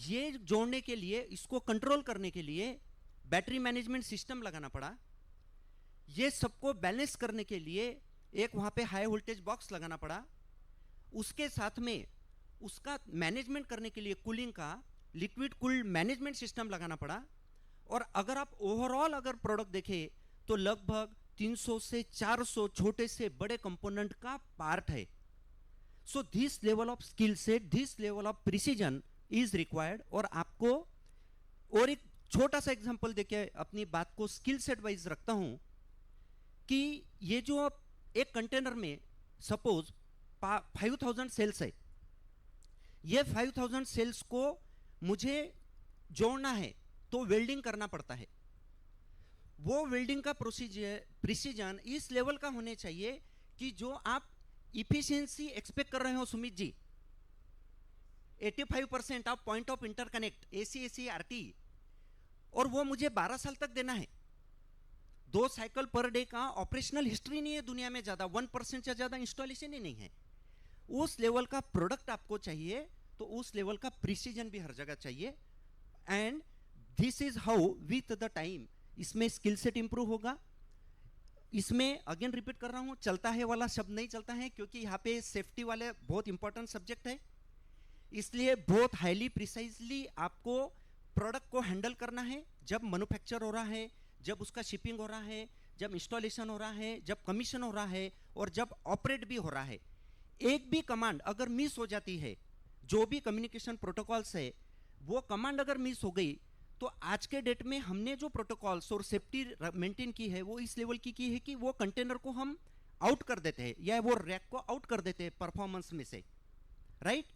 ये जोड़ने के लिए, इसको कंट्रोल करने के लिए बैटरी मैनेजमेंट सिस्टम लगाना पड़ा, ये सबको बैलेंस करने के लिए एक वहाँ पे हाई वोल्टेज बॉक्स लगाना पड़ा, उसके साथ में उसका मैनेजमेंट करने के लिए कूलिंग का लिक्विड कूल्ड मैनेजमेंट सिस्टम लगाना पड़ा। और अगर आप ओवरऑल अगर प्रोडक्ट देखें तो लगभग 300 से 400 छोटे से बड़े कंपोनेंट का पार्ट है। So this level of skill set, this level of precision is required. और आपको और एक छोटा सा एग्जांपल देके अपनी बात को स्किल सेट वाइज रखता हूं कि ये जो एक कंटेनर में सपोज 5000 सेल्स है, ये 5000 सेल्स को मुझे जोड़ना है तो वेल्डिंग करना पड़ता है। वो वेल्डिंग का प्रिसीजन इस लेवल का होने चाहिए कि जो आप इफिशिएंसी एक्सपेक्ट कर रहे हो Sumit ji, 85% of point of interconnect AC RT, और वो मुझे 12 साल तक देना है। 2 साइकिल पर डे का ऑपरेशनल हिस्ट्री नहीं है दुनिया में, ज्यादा 1% से ज्यादा इंस्टॉलेशन ही नहीं है। उस लेवल का प्रोडक्ट आपको चाहिए तो उस लेवल का प्रिसीजन भी हर जगह चाहिए। And this is how with the time इसमें स्किल सेट इंप्रूव होगा। इसमें अगेन रिपीट कर रहा हूं, चलता है वाला शब्द नहीं चलता है, क्योंकि यहाँ पे सेफ्टी वाले बहुत इंपॉर्टेंट सब्जेक्ट है, इसलिए बहुत हाईली प्रिसाइजली आपको प्रोडक्ट को हैंडल करना है। जब मैन्युफैक्चर हो रहा है, जब उसका शिपिंग हो रहा है, जब इंस्टॉलेशन हो रहा है, जब कमीशन हो रहा है, और जब ऑपरेट भी हो रहा है, एक भी कमांड अगर मिस हो जाती है, जो भी कम्युनिकेशन प्रोटोकॉल्स है वो कमांड अगर मिस हो गई, तो आज के डेट में हमने जो प्रोटोकॉल्स और सेफ्टी मेंटेन की है वो इस लेवल की है कि वो कंटेनर को हम आउट कर देते हैं या वो रैक को आउट कर देते हैं परफॉर्मेंस में से, राइट।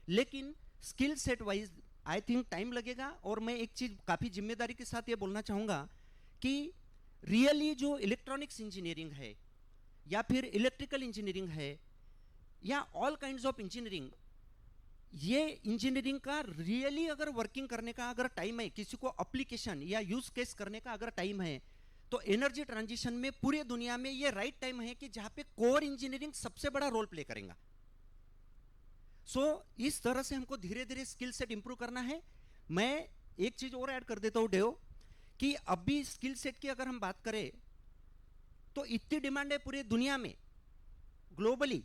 लेकिन skill set wise I think time लगेगा। और मैं एक चीज काफी जिम्मेदारी के साथ ये बोलना चाहूंगा कि रियली जो इलेक्ट्रॉनिक्स इंजीनियरिंग है या फिर इलेक्ट्रिकल इंजीनियरिंग है या ऑल काइंड्स ऑफ इंजीनियरिंग, ये इंजीनियरिंग का रियली अगर वर्किंग करने का अगर टाइम है, किसी को एप्लीकेशन या यूज केस करने का अगर टाइम है, तो एनर्जी ट्रांजिशन में पूरे दुनिया में ये राइट टाइम है कि जहां पे कोर इंजीनियरिंग सबसे बड़ा रोल प्ले करेगा। सो इस तरह से हमको धीरे धीरे स्किल सेट इंप्रूव करना है। मैं एक चीज और ऐड कर देता हूं डेव, कि अभी स्किल सेट की अगर हम बात करें तो इतनी डिमांड है पूरी दुनिया में ग्लोबली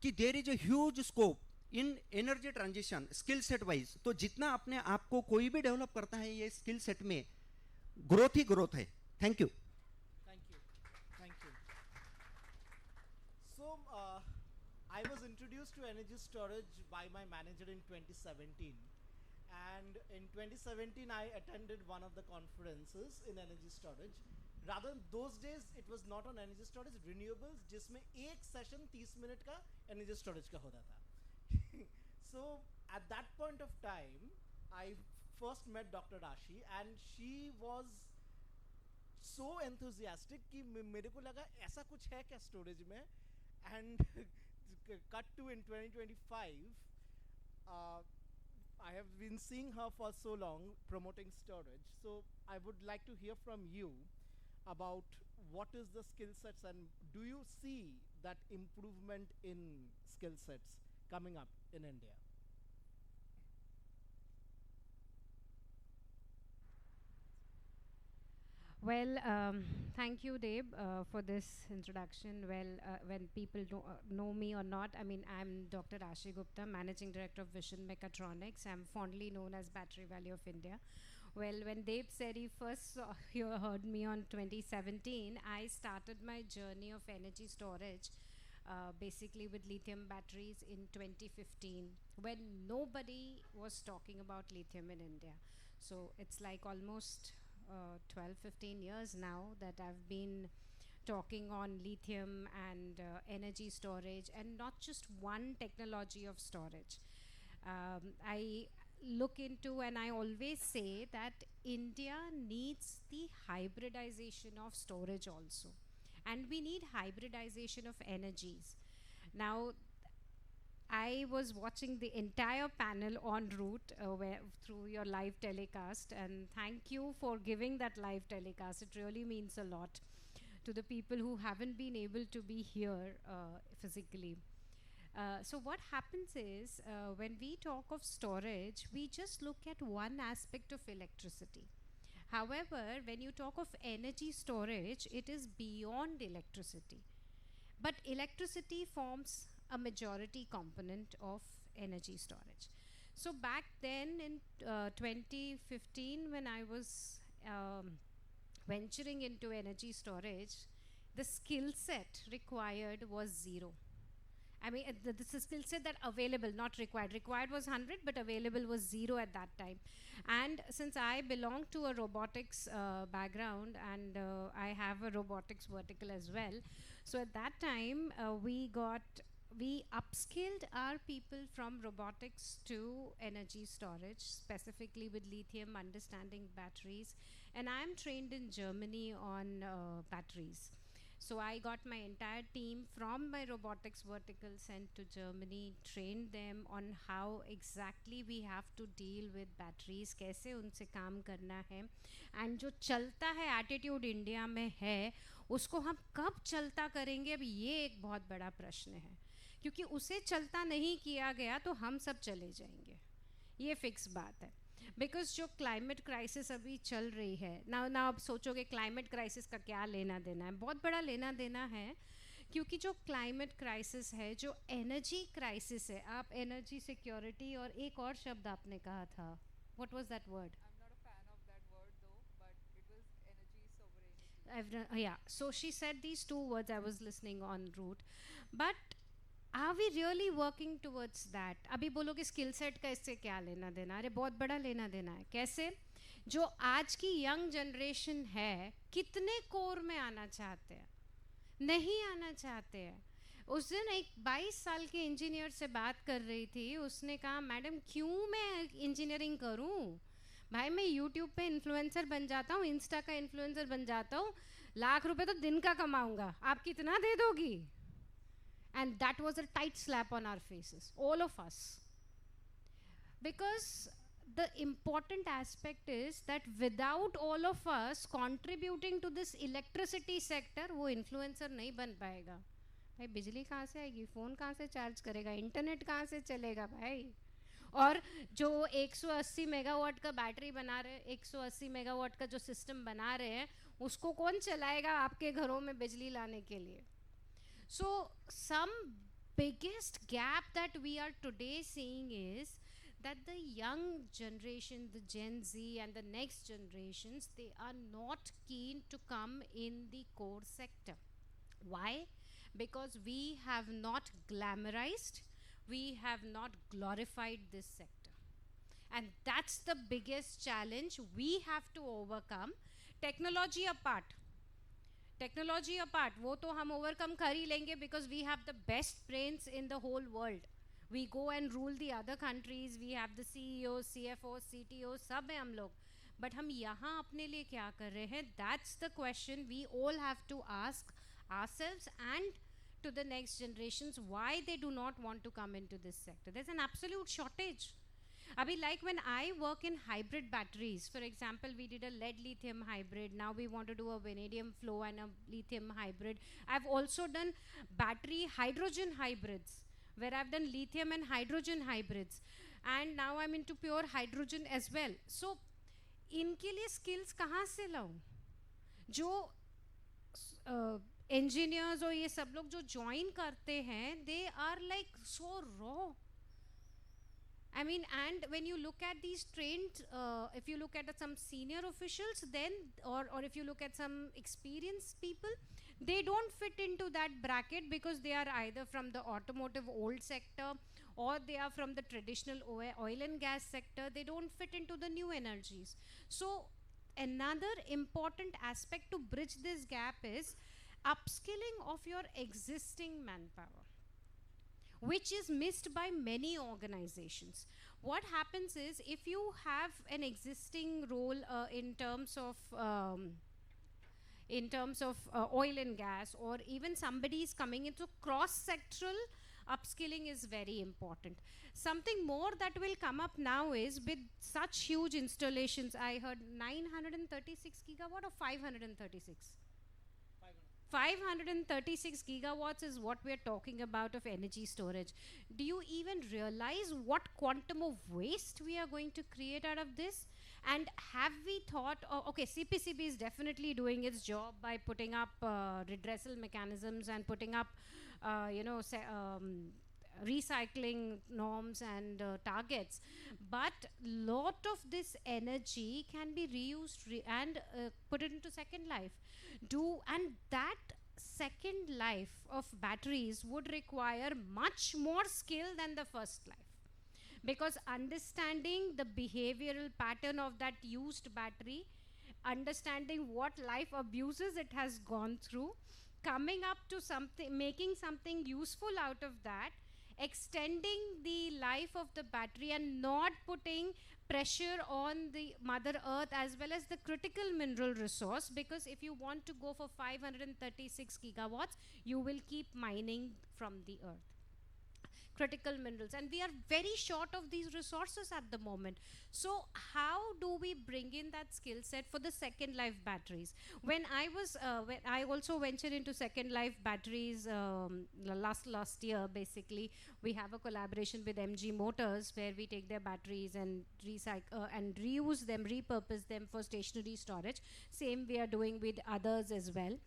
कि there is a huge scope in energy transition skill set wise. तो जितना अपने आप को कोई भी डेवलप करता है ये स्किल सेट में, ग्रोथ ही ग्रोथ है। Thank you. Thank you. Thank you. So, I was introduced to energy storage by my manager in 2017. And in 2017, I attended one of the conferences in energy storage. Rather, those days, it was not on energy storage, renewables, जिसमें एक session 30 minute का energy storage का होता था। So, at that point of time, I first met Dr. Rashi, and she was so enthusiastic कि मेरे को लगा ऐसा कुछ है क्या storage में। And cut to in 2025, I have been seeing her for so long promoting storage. So I would like to hear from you about what is the skill sets, and do you see that improvement in skill sets coming up in India? Well, thank you, Deb, for this introduction. Well, when people know me or not, I mean, I'm Dr. Ashi Gupta, Managing Director of Vision Mechatronics. I'm fondly known as Battery Valley of India. Well, when Deb said he first heard me on 2017, I started my journey of energy storage basically with lithium batteries in 2015, when nobody was talking about lithium in India. So it's like almost 12, 15 years now that I've been talking on lithium and energy storage, and not just one technology of storage. I look into, and I always say that India needs the hybridization of storage also, and we need hybridization of energies. Now, I was watching the entire panel en route through your live telecast, and thank you for giving that live telecast. It really means a lot to the people who haven't been able to be here physically. So what happens is, when we talk of storage, we just look at one aspect of electricity. However, when you talk of energy storage, it is beyond electricity. But electricity forms a majority component of energy storage. So back then in 2015, when I was venturing into energy storage, the skill set required was zero. I mean, the skill set that available, not required. Required was 100, but available was zero at that time. And since I belong to a robotics background, and I have a robotics vertical as well, so at that time, we upskilled our people from robotics to energy storage, specifically with lithium, understanding batteries. And I'm trained in Germany on batteries. So I got my entire team from my robotics vertical sent to Germany, trained them on how exactly we have to deal with batteries, कैसे उनसे काम करना है, and जो चलता है attitude India में है, उसको हम कब चलता करेंगे, अब ये एक बहुत बड़ा प्रश्न है, क्योंकि उसे चलता नहीं किया गया तो हम सब चले जाएंगे, ये फिक्स बात है. बिकॉज जो क्लाइमेट क्राइसिस अभी चल रही है ना आप सोचोगे क्लाइमेट क्राइसिस का क्या लेना देना है, बहुत बड़ा लेना देना है, क्योंकि जो क्लाइमेट क्राइसिस है, जो एनर्जी क्राइसिस है, आप एनर्जी सिक्योरिटी और एक और शब्द आपने कहा था, what was that word? Yeah, so she said these two words, I was listening en route, but are we really working towards that? अभी बोलोगे स्किल सेट का इससे क्या लेना देना, अरे बहुत बड़ा लेना देना है. कैसे? जो आज की यंग जनरेशन है, कितने कोर में आना चाहते हैं, नहीं आना चाहते हैं. उस दिन एक 22 साल के इंजीनियर से बात कर रही थी, उसने कहा मैडम क्यों मैं इंजीनियरिंग करूं, भाई मैं यूट्यूब पे इन्फ्लुएंसर बन जाता हूँ, इंस्टा का इन्फ्लुएंसर बन जाता हूँ, लाख रुपए तो दिन का कमाऊंगा, आप कितना दे दोगी? And that was a tight slap on our faces, all of us. Because the important aspect is that without all of us contributing to this electricity sector, वो influencer नहीं बन पाएगा. भाई बिजली कहाँ से आएगी, फ़ोन कहाँ से चार्ज करेगा, इंटरनेट कहाँ से चलेगा भाई? और जो 180 मेगावाट का बैटरी बना रहे, 180 मेगावाट का जो सिस्टम बना रहे हैं, उसको कौन चलाएगा आपके घरों में बिजली लाने के लिए? So some biggest gap that we are today seeing is that the young generation, the Gen Z and the next generations, they are not keen to come in the core sector. Why? Because we have not glamorized, we have not glorified this sector. And that's the biggest challenge we have to overcome. Technology apart, वो तो हम overcome कर ही लेंगे, because we have the best brains in the whole world. We go and rule the other countries, we have the CEO, CFO, CTO, सब हैं हम लोग. बट हम यहाँ अपने लिए क्या कर रहे हैं? That's the question we all have to ask ourselves and to the next generations, why they do not want to come into this sector. There's an absolute shortage. Abhi, like when I work in hybrid batteries, for example, we did a lead lithium hybrid, now we want to do a vanadium flow and a lithium hybrid. I've also done battery hydrogen hybrids, where I've done lithium and hydrogen hybrids, and now I'm into pure hydrogen as well. So इनके लिए skills कहाँ से लाऊं? जो engineers और ये सब लोग जो join करते हैं, they are like so raw. I mean, and when you look at these trained, if you look at some senior officials, then, or if you look at some experienced people, they don't fit into that bracket because they are either from the automotive old sector or they are from the traditional oil and gas sector. They don't fit into the new energies. So another important aspect to bridge this gap is upskilling of your existing manpower, which is missed by many organizations. What happens is, if you have an existing role in terms of oil and gas, or even somebody is coming into cross-sectoral, upskilling is very important. Something more that will come up now is with such huge installations. I heard 936 gigawatt or 536? 536 gigawatts is what we're talking about of energy storage. Do you even realize what quantum of waste we are going to create out of this? And have we thought, okay, CPCB is definitely doing its job by putting up redressal mechanisms and putting up, recycling norms and targets, but lot of this energy can be reused and put it into second life. And that second life of batteries would require much more skill than the first life, because understanding the behavioral pattern of that used battery, understanding what life abuses it has gone through, coming up to something, making something useful out of that, extending the life of the battery and not putting pressure on the mother earth as well as the critical mineral resource, because if you want to go for 536 gigawatts, you will keep mining from the earth critical minerals, and we are very short of these resources at the moment. So how do we bring in that skill set for the second life batteries? When I also ventured into second life batteries last year, basically we have a collaboration with MG Motors where we take their batteries and recycle and reuse them, repurpose them for stationary storage. Same we are doing with others as well.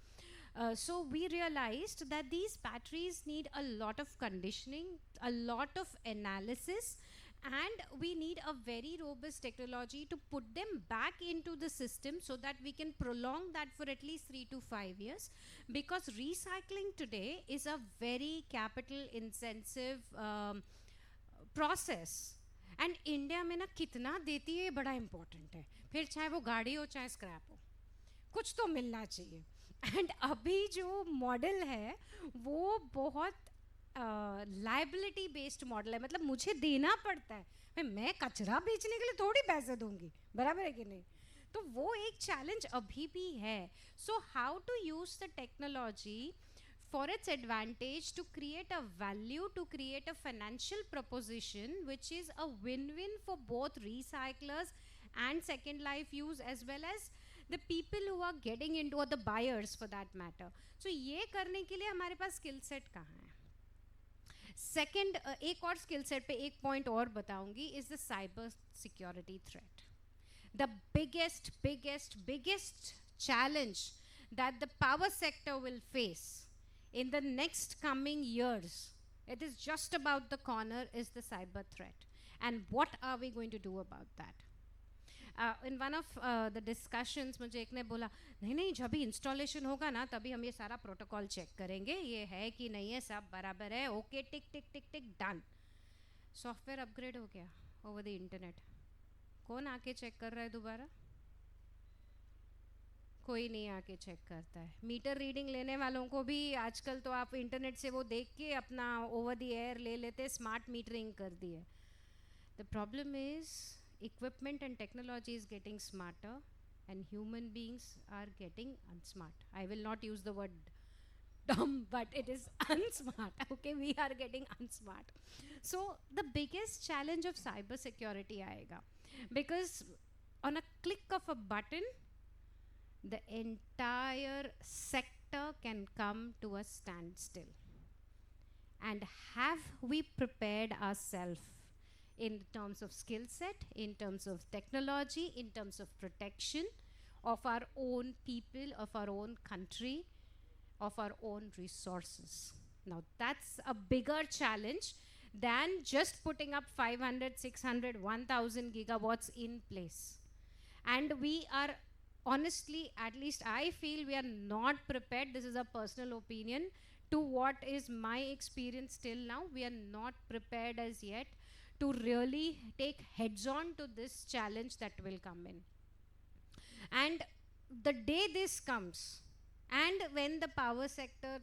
So we realized that these batteries need a lot of conditioning, a lot of analysis, and we need a very robust technology to put them back into the system so that we can prolong that for at least 3 to 5 years, because recycling today is a very capital intensive process. And India में ना कितना देती है बड़ा important है, फिर चाहे वो गाड़ी हो चाहे स्क्रैप हो, कुछ तो मिलना चाहिए. एंड अभी जो मॉडल है वो बहुत लाइबिलिटी बेस्ड मॉडल है, मतलब मुझे देना पड़ता है, मैं कचरा बेचने के लिए थोड़ी पैसे दूंगी, बराबर है कि नहीं? तो वो एक चैलेंज अभी भी है. So how to use the technology for its advantage to create a value, to create a financial proposition which is a win-win for both recyclers and second life use, as well as the people who are getting into, or the buyers for that matter. So ये करने के लिए हमारे पास skill set कहाँ है? Second एक और skill set पे एक पॉइंट और बताऊंगी, is the cyber security threat. The biggest challenge that the power sector will face in the next coming years, it is just about the corner, is the cyber threat. And what are we going to do about that? In one of the discussions मुझे एक ने बोला नहीं जब भी installation होगा ना तभी हम ये सारा प्रोटोकॉल चेक करेंगे, ये है कि नहीं है, सब बराबर है, ओके टिक टिक टिक टिक डन. सॉफ्टवेयर अपग्रेड हो गया ओवर द इंटरनेट, कौन आके चेक कर रहा है दोबारा? कोई नहीं आके चेक करता है. मीटर रीडिंग लेने वालों को भी आजकल तो आप इंटरनेट से वो देख के अपना ओवर द एयर ले लेते, स्मार्ट मीटरिंग कर दिए. The problem is equipment and technology is getting smarter and human beings are getting unsmart. I will not use the word dumb, but it is unsmart. Okay, we are getting unsmart. So the biggest challenge of cyber security aayega, because on a click of a button the entire sector can come to a standstill. And have we prepared ourselves in terms of skill set, in terms of technology, in terms of protection of our own people, of our own country, of our own resources? Now that's a bigger challenge than just putting up 500, 600, 1000 gigawatts in place. And we are honestly, at least I feel we are not prepared, this is a personal opinion, to what is my experience till now. We are not prepared as yet to really take heads on to this challenge that will come in. And the day this comes, and when the power sector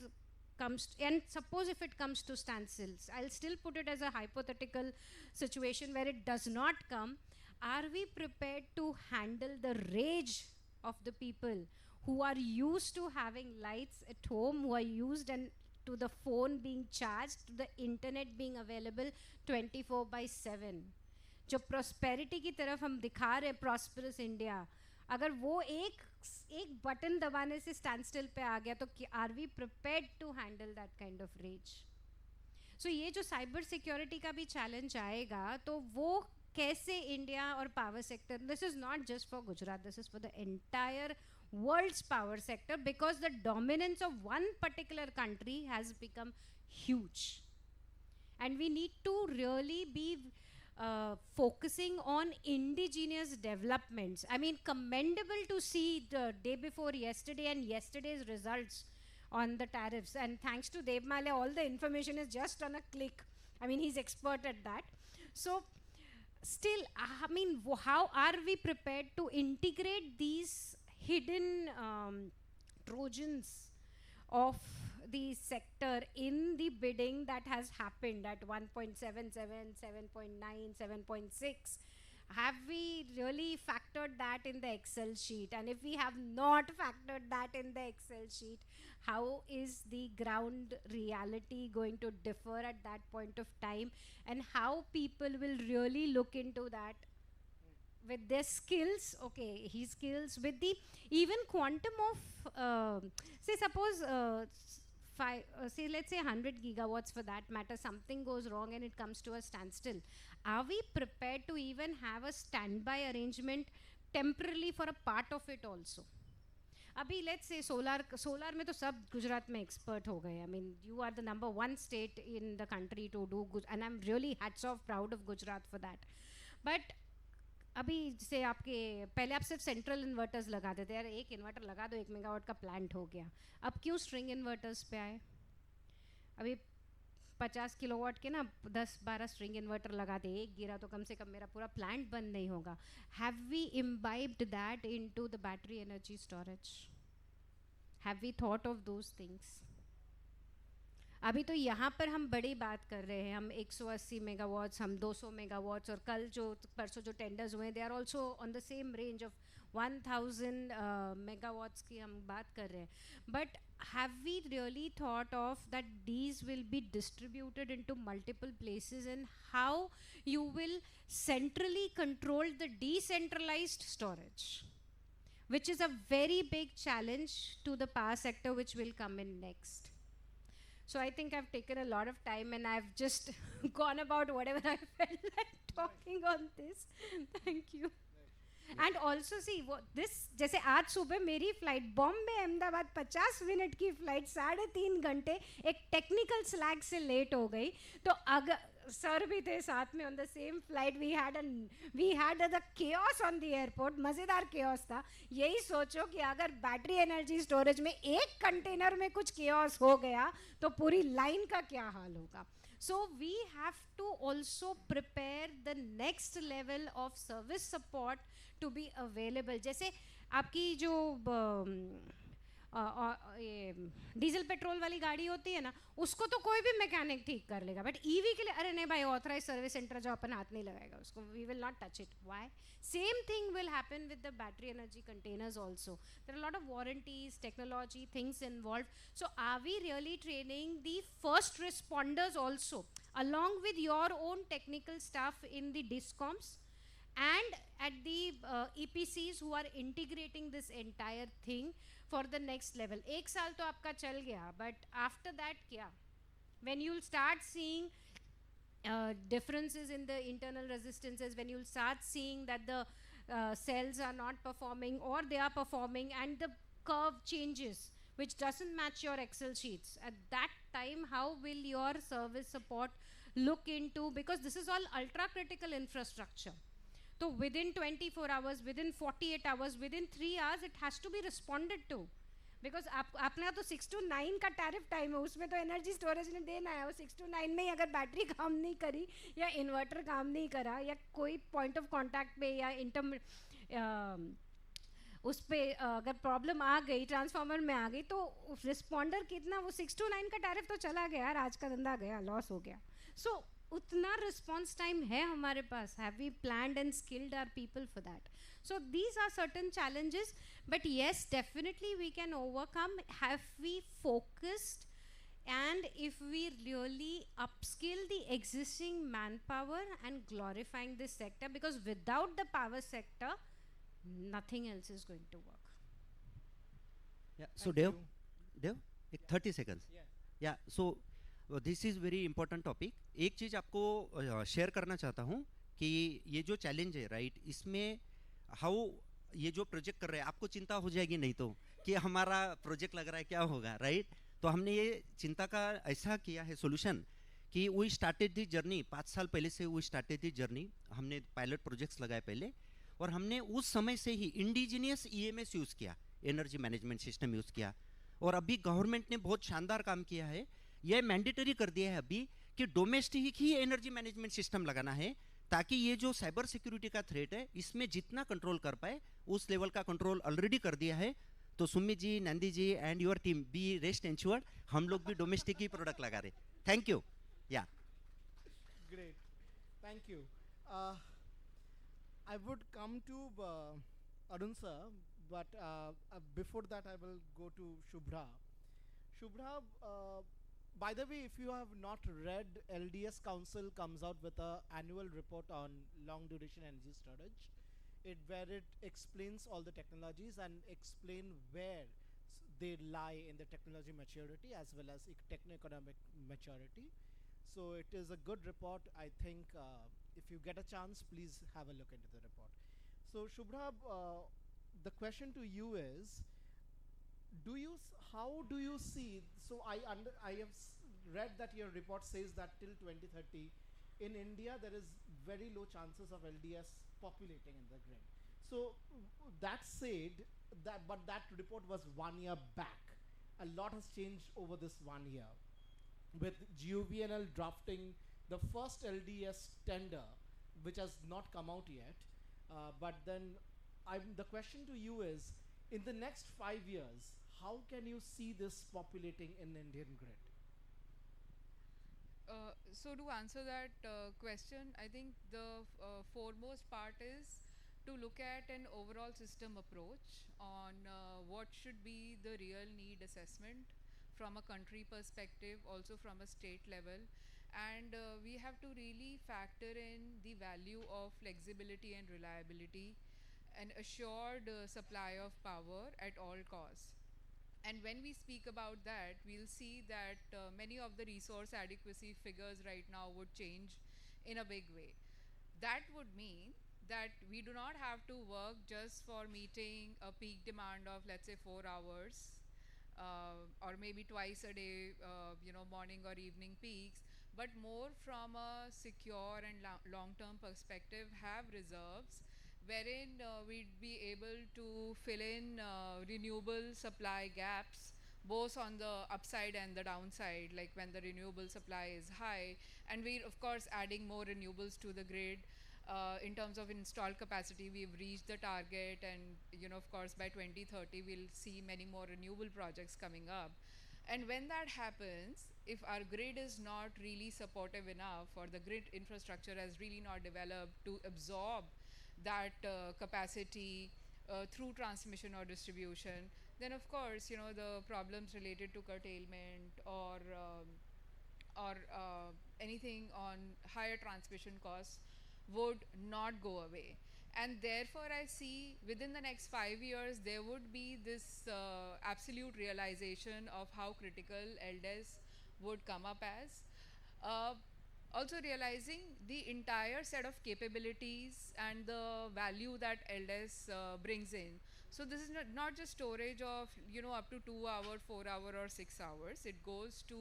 comes, and suppose if it comes to standstills, I'll still put it as a hypothetical situation where it does not come, are we prepared to handle the rage of the people who are used to having lights at home, who are used and to the phone being charged, to the internet being available 24/7? जो prosperity की तरफ हम दिखा रहे हैं, prosperous India, अगर वो एक बटन दबाने से स्टैंड स्टिल पे आ गया तो are we prepared to handle that kind of rage? So ये जो साइबर सिक्योरिटी का भी चैलेंज आएगा तो वो कैसे इंडिया और power sector, this is not just for Gujarat, this is for the entire world's power sector, because the dominance of one particular country has become huge, and we need to really be focusing on indigenous developments. I mean, commendable to see the day before yesterday and yesterday's results on the tariffs, and thanks to Devmale all the information is just on a click. I mean, he's expert at that. So still, I mean, how are we prepared to integrate these hidden trojans of the sector in the bidding that has happened at 1.77, 7.9, 7.6? Have we really factored that in the Excel sheet? And if we have not factored that in the Excel sheet, how is the ground reality going to differ at that point of time, and how people will really look into that with their skills? Okay, his skills with the even quantum of say suppose say let's say 100 gigawatts for that matter, something goes wrong and it comes to a standstill. Are we prepared to even have a standby arrangement temporarily for a part of it also? अभी let's say solar में तो सब गुजरात में expert हो गए. I mean you are the number 1 state in the country to do, and I am really hats off proud of Gujarat for that. But अभी जैसे आपके पहले आप सिर्फ सेंट्रल इन्वर्टर्स लगा देते यार, एक इन्वर्टर लगा दो 1 मेगावाट का प्लांट हो गया. अब क्यों स्ट्रिंग इन्वर्टर्स पे आए? अभी 50 किलोवाट के ना 10-12 स्ट्रिंग इन्वर्टर लगा दे, एक गिरा तो कम से कम मेरा पूरा प्लांट बंद नहीं होगा. Have we imbibed that into the battery energy storage? Have we thought of those things? अभी तो यहाँ पर हम बड़ी बात कर रहे हैं, हम 180 मेगावाट्स, हम 200 मेगावाट्स, और कल जो परसों जो टेंडर्स हुए they are also on the same range of 1000 megawatts की हम बात कर रहे हैं. But have we really thought of that these will be distributed into multiple places, and how you will centrally control the decentralized storage, which is a very big challenge to the power sector, which will come in next. So I think I've taken a lot of time and I've just gone about whatever I felt like talking on this. Thank you. And also see वो this, जैसे आज सुबह मेरी flight Bombay Ahmedabad 50 minute की flight 3.5 घंटे एक technical slag से late हो गई. तो अगर सर भी थे साथ में on the same flight, we had the chaos on the airport. मज़ेदार केओस था. यही सोचो कि अगर बैटरी एनर्जी स्टोरेज में एक कंटेनर में कुछ केओस हो गया तो पूरी लाइन का क्या हाल होगा. So we have to also prepare the next level of service support to be available. जैसे आपकी जो डीजल पेट्रोल वाली गाड़ी होती है ना, उसको तो कोई भी मैकेनिक ठीक कर लेगा, बट ईवी के लिए अरे नहीं भाई, ऑथराइज सर्विस सेंटर जो अपन हाथ नहीं लगाएगा उसको, we will not touch it. Why? Same thing will happen with the battery energy containers also. There are lot of warranties, technology, things involve. So are we really training the first responders also along with your own technical staff in the discoms and at the EPCs who are integrating this entire thing for the next level? एक साल तो आपका चल गया, but after that क्या? When you'll start seeing differences in the internal resistances, when you'll start seeing that the cells are not performing or they are performing and the curve changes which doesn't match your Excel sheets, at that time how will your service support look into? Because this is all ultra critical infrastructure. So within 24 hours, within 48 hours, within 3 hours it has to be responded to. Because अपना तो 6 to 9 का tariff time है, उसमें तो energy storage ने देना है. वो 6 to 9 में ही अगर बैटरी काम नहीं करी या इन्वर्टर काम नहीं करा या कोई पॉइंट ऑफ कॉन्टैक्ट पे या उस पर अगर प्रॉब्लम आ गई, ट्रांसफार्मर में आ गई, तो रिस्पॉन्डर कितना, वो 6 to 9 का टैरिफ तो चला गया यार, आज का धंधा गया, लॉस हो गया. सो उतना रिस्पॉन्स टाइम है हमारे पास. Have we planned and skilled our people for that? So these are certain challenges, but yes, definitely we can overcome. Have we focused, and if we really upskill the existing manpower and glorifying this sector, because without the power sector nothing else is going to work. Yeah. So Thank you. Dev, एक 30 seconds. Yeah. Yeah. So this is very important topic. एक चीज़ आपको share करना चाहता हूँ कि ये जो challenge है राइट, इसमें हाउ ये जो प्रोजेक्ट कर रहे हैं आपको चिंता हो जाएगी नहीं तो कि हमारा प्रोजेक्ट लग रहा है क्या होगा राइट. तो हमने ये चिंता का ऐसा किया है सोल्यूशन कि वी स्टार्टेड दी जर्नी 5 साल पहले से वी स्टार्टेड दी जर्नी. हमने पायलट प्रोजेक्ट्स लगाए पहले और हमने उस समय से ही इंडिजिनियस ईएमएस यूज़ किया, एनर्जी मैनेजमेंट सिस्टम यूज़ किया. और अभी गवर्नमेंट ने बहुत शानदार काम किया है, यह मैंडेटरी कर दिया है अभी कि डोमेस्टिक ही एनर्जी मैनेजमेंट सिस्टम लगाना है ताकि ये जो साइबर सिक्योरिटी का थ्रेट है इसमें जितना कंट्रोल कर पाए उस लेवल का कंट्रोल ऑलरेडी कर दिया है. तो Sumit ji, Nandi ji and your team be rest assured, हम लोग भी डोमेस्टिक ही प्रोडक्ट लगा रहे. Thank you. Yeah Great. Thank you. I would come to Arun sir, but before that I will go to Shubhra. Shubhra, by the way, if you have not read, LDS Council comes out with a annual report on long duration energy storage, where it explains all the technologies and explain where they lie in the technology maturity as well as techno-economic maturity. So it is a good report. I think if you get a chance, please have a look into the report. So Shubhra, the question to you is, how do you see? So I have read that your report says that till 2030, in India there is very low chances of LDS populating in the grid. So that said, but that report was 1 year back. A lot has changed over this 1 year, with GUVNL drafting the first LDS tender, which has not come out yet. But then the question to you is, in the next 5 years, how can you see this populating in Indian grid? So to answer that question, I think the foremost part is to look at an overall system approach on what should be the real need assessment from a country perspective, also from a state level. And we have to really factor in the value of flexibility and reliability and assured supply of power at all costs. And when we speak about that, we'll see that many of the resource adequacy figures right now would change in a big way. That would mean that we do not have to work just for meeting a peak demand of, let's say, 4 hours, or maybe twice a day, morning or evening peaks, but more from a secure and long-term perspective, have reserves wherein we'd be able to fill in renewable supply gaps both on the upside and the downside, like when the renewable supply is high, and we're of course adding more renewables to the grid. In terms of installed capacity, we've reached the target, and of course by 2030 we'll see many more renewable projects coming up. And when that happens, if our grid is not really supportive enough, or the grid infrastructure has really not developed to absorb that capacity through transmission or distribution, then of course the problems related to curtailment or anything on higher transmission costs would not go away. And therefore I see within the next 5 years there would be this absolute realization of how critical LDES would come up as. Uh, Also realizing the entire set of capabilities and the value that LDES brings in. So this is not just storage of up to 2 hour, 4 hour or 6 hours. It goes to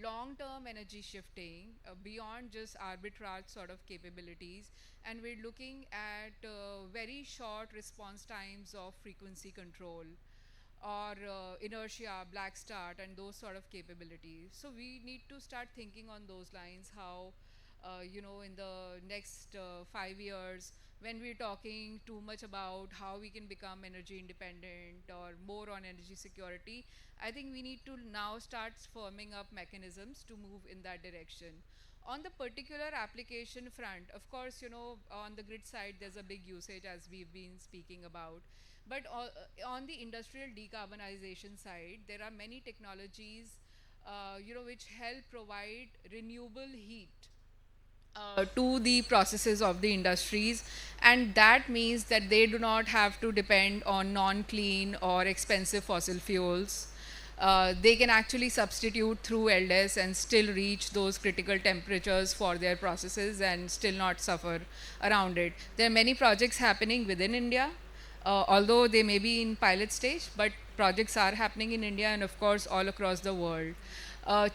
long-term energy shifting beyond just arbitrage sort of capabilities, and we're looking at very short response times of frequency control or inertia, black start, and those sort of capabilities. So we need to start thinking on those lines, how in the next 5 years, when we're talking too much about how we can become energy independent or more on energy security, I think we need to now start firming up mechanisms to move in that direction. On the particular application front, of course, on the grid side, there's a big usage as we've been speaking about. But on the industrial decarbonization side, there are many technologies, which help provide renewable heat to the processes of the industries, and that means that they do not have to depend on non-clean or expensive fossil fuels. They can actually substitute through LDES and still reach those critical temperatures for their processes and still not suffer around it. There are many projects happening within India, although they may be in pilot stage, but projects are happening in India and of course all across the world.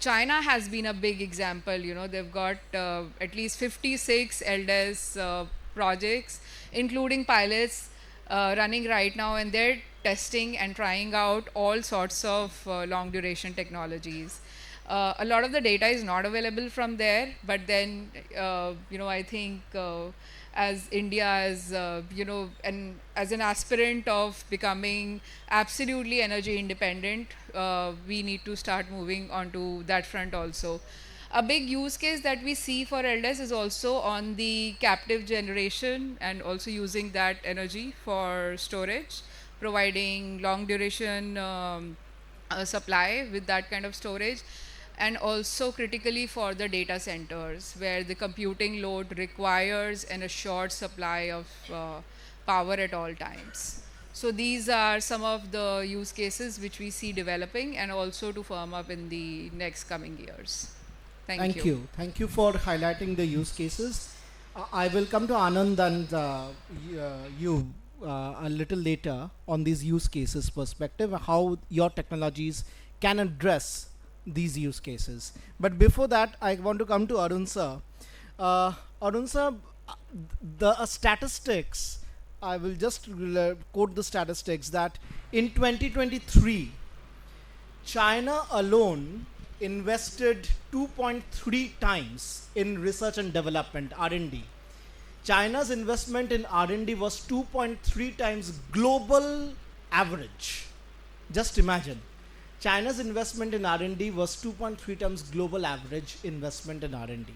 China has been a big example. You know, they've got at least 56 LDES projects, including pilots running right now, and they're testing and trying out all sorts of long duration technologies. A lot of the data is not available from there, but then, you know, I think as India, as you know, and as an aspirant of becoming absolutely energy independent, we need to start moving onto that front also. A big use case that we see for LDES is also on the captive generation and also using that energy for storage, providing long duration supply with that kind of storage, and also critically for the data centers where the computing load requires an assured supply of power at all times. So these are some of the use cases which we see developing and also to firm up in the next coming years. Thank you. Thank you for highlighting the use cases. I will come to Anand and you a little later on these use cases perspective, how your technologies can address these use cases. But before that, I want to come to Arun sir. Arun sir, the statistics, I will just quote the statistics that in 2023, China alone invested 2.3 times in research and development, R&D. China's investment in R&D was 2.3 times global average. Just imagine. China's investment in R&D was 2.3 times global average investment in R&D.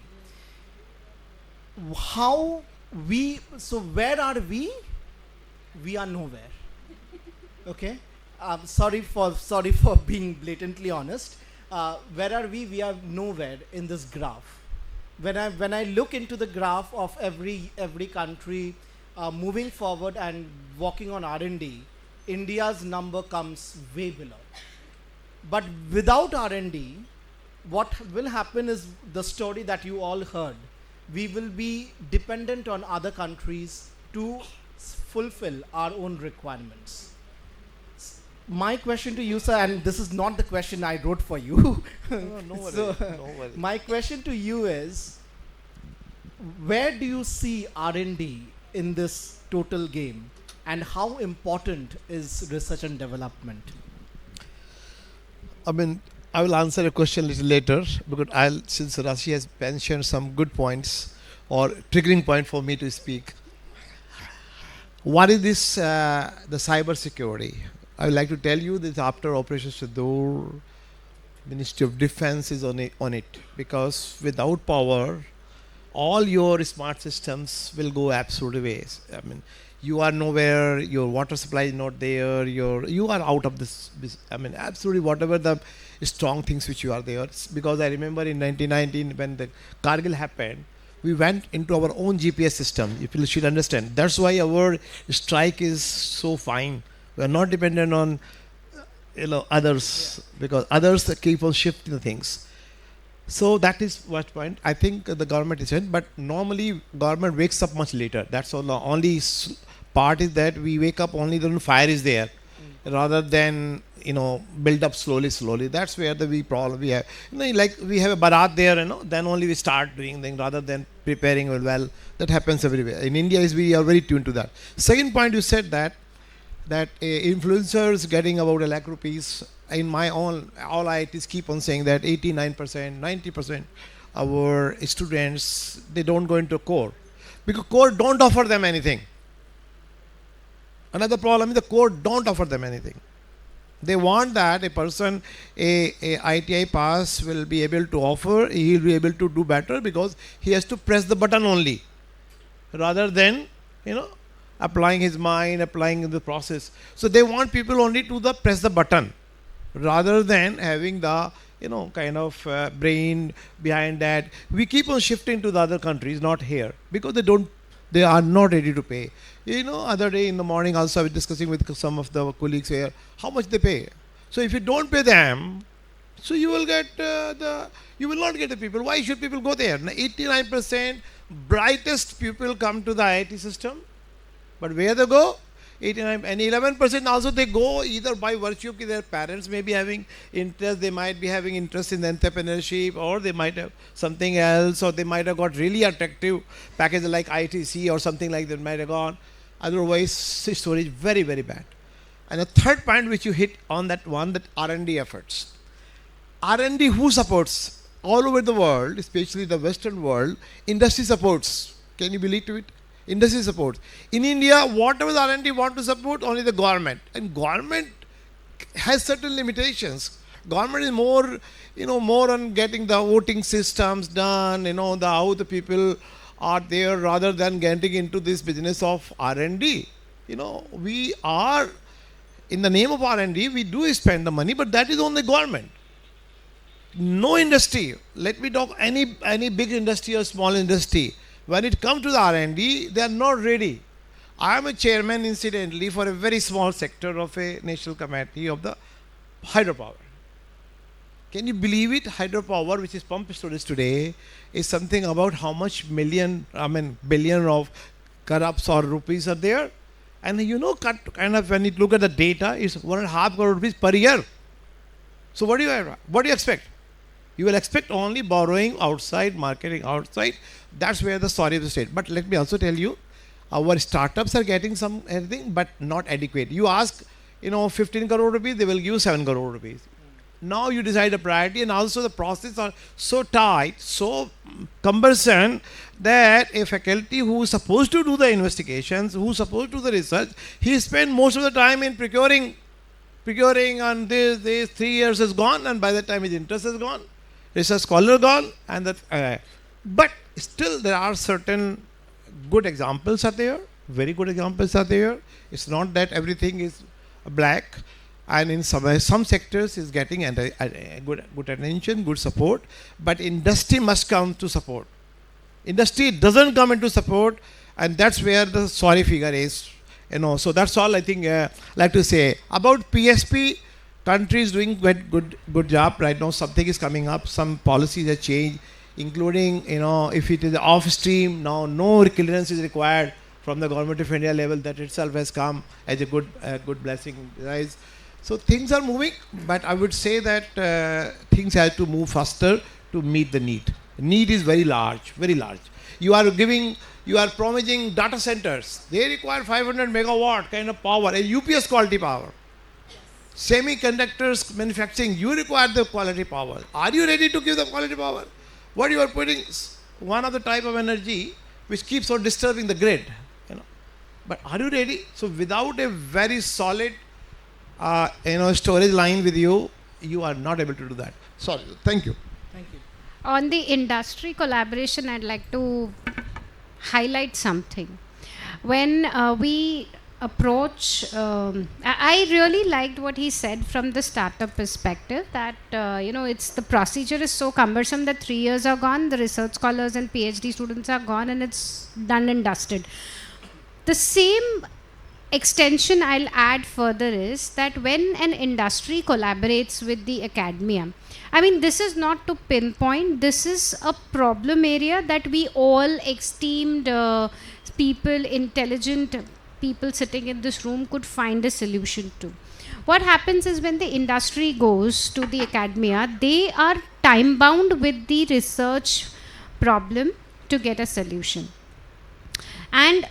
So where are we? We are nowhere. Okay? Sorry for being blatantly honest. Where are we? We are nowhere in this graph. When I look into the graph of every country moving forward and working on R&D, India's number comes way below. But without R&D, what will happen is the story that you all heard. We will be dependent on other countries to fulfill our own requirements. My question to you, sir, and this is not the question I wrote for you. No worry, no worry. My question to you is, where do you see R&D in this total game, and how important is research and development? I mean, I will answer a question a little later because since Rashi has mentioned some good points or triggering point for me to speak. What is this, the cyber security? I would like to tell you that after Operation Sindoor, Ministry of Defense is on it because without power, all your smart systems will go absolutely waste. I mean, you are nowhere, your water supply is not there, you are out of this. I mean, absolutely whatever the strong things which you are there. Because I remember in 1919 when the Kargil happened, we went into our own GPS system. You should understand. That's why our strike is so fine. We are not dependent on others because others keep on shifting the things. So that is what point. I think the government is in, but normally government wakes up much later. That's all. The only part is that we wake up only when fire is there, rather than build up slowly. That's where the problem we have. Like we have a barat there, then only we start doing things rather than preparing well. That happens everywhere. In India, we are very tuned to that. Second point, you said that influencers getting about 1 lakh rupees. In my own, all IITs keep on saying that 89%, 90% our students, they don't go into core because core don't offer them anything. Another problem is the core don't offer them anything. They want that a person, a ITI pass will be able to offer, he will be able to do better because he has to press the button only rather than, applying his mind, applying the process. So they want people only to press the button rather than having the kind of brain behind that. We keep on shifting to the other countries, not here, because they are not ready to pay. Other day in the morning also I was discussing with some of the colleagues here, how much they pay. So if you don't pay them, so you will you will not get the people. Why should people go there? 89% brightest people come to the IIT system, but where they go? 89 and 11% also they go either by virtue of their parents may be having interest, they might be having interest in the entrepreneurship, or they might have something else, or they might have got really attractive package like ITC or something like that might have gone. Otherwise, story is very, very bad. And the third point which you hit on that one, that R&D efforts. R&D who supports? All over the world, especially the Western world, industry supports. Can you believe to it? Industry supports. In India, whatever the R&D want to support, only the government. And government has certain limitations. Government is more on getting the voting systems done, how the people are there, rather than getting into this business of R&D. We are, in the name of R&D, we do spend the money, but that is only government. No industry, let me talk any big industry or small industry, when it comes to the R&D, they are not ready. I am a chairman, incidentally, for a very small sector of a national committee of the hydropower. Can you believe it? Hydropower, which is pumped storage today, is something about how much billion of crores or rupees are there. And kind of when you look at the data, it's 1.5 crore rupees per year. So what do you expect? You will expect only borrowing outside, marketing outside. That's where the story of the state. But let me also tell you, our startups are getting some everything, but not adequate. You ask, 15 crore rupees, they will give you 7 crore rupees. Now you decide a priority, and also the process are so tight, so cumbersome, that a faculty who is supposed to do the investigations, who is supposed to do the research, he spends most of the time in procuring, and this 3 years is gone, and by the time his interest is gone, research scholar gone, and but still there are certain good examples are there, very good examples are there. It's not that everything is black, and in some sectors is getting good attention, good support, but industry must come to support. Industry doesn't come into support, and that's where the sorry figure is. So that's all I think like to say about PSP. Country is doing good job right now. Something is coming up. Some policies are changed, including if it is off stream now, no clearance is required from the government of India level. That itself has come as a good blessing, guys. So things are moving, but I would say that things have to move faster to meet the need. Need is very large, very large. You are promising data centers. They require 500 megawatt kind of power, a UPS quality power. Semiconductors manufacturing, you require the quality power. Are you ready to give the quality power? What you are putting is one of the type of energy which keeps on disturbing the grid. But are you ready? So without a very solid storage line with you, you are not able to do that. Sorry. Thank you. Thank you. On the industry collaboration, I'd like to highlight something. When we approach, I really liked what he said from the startup perspective, that it's the procedure is so cumbersome that 3 years are gone, the research scholars and PhD students are gone, and it's done and dusted. The same extension I'll add further is that when an industry collaborates with the academia, I mean, this is not to pinpoint, this is a problem area that we all esteemed people, intelligent people sitting in this room could find a solution to. What happens is when the industry goes to the academia, they are time bound with the research problem to get a solution. And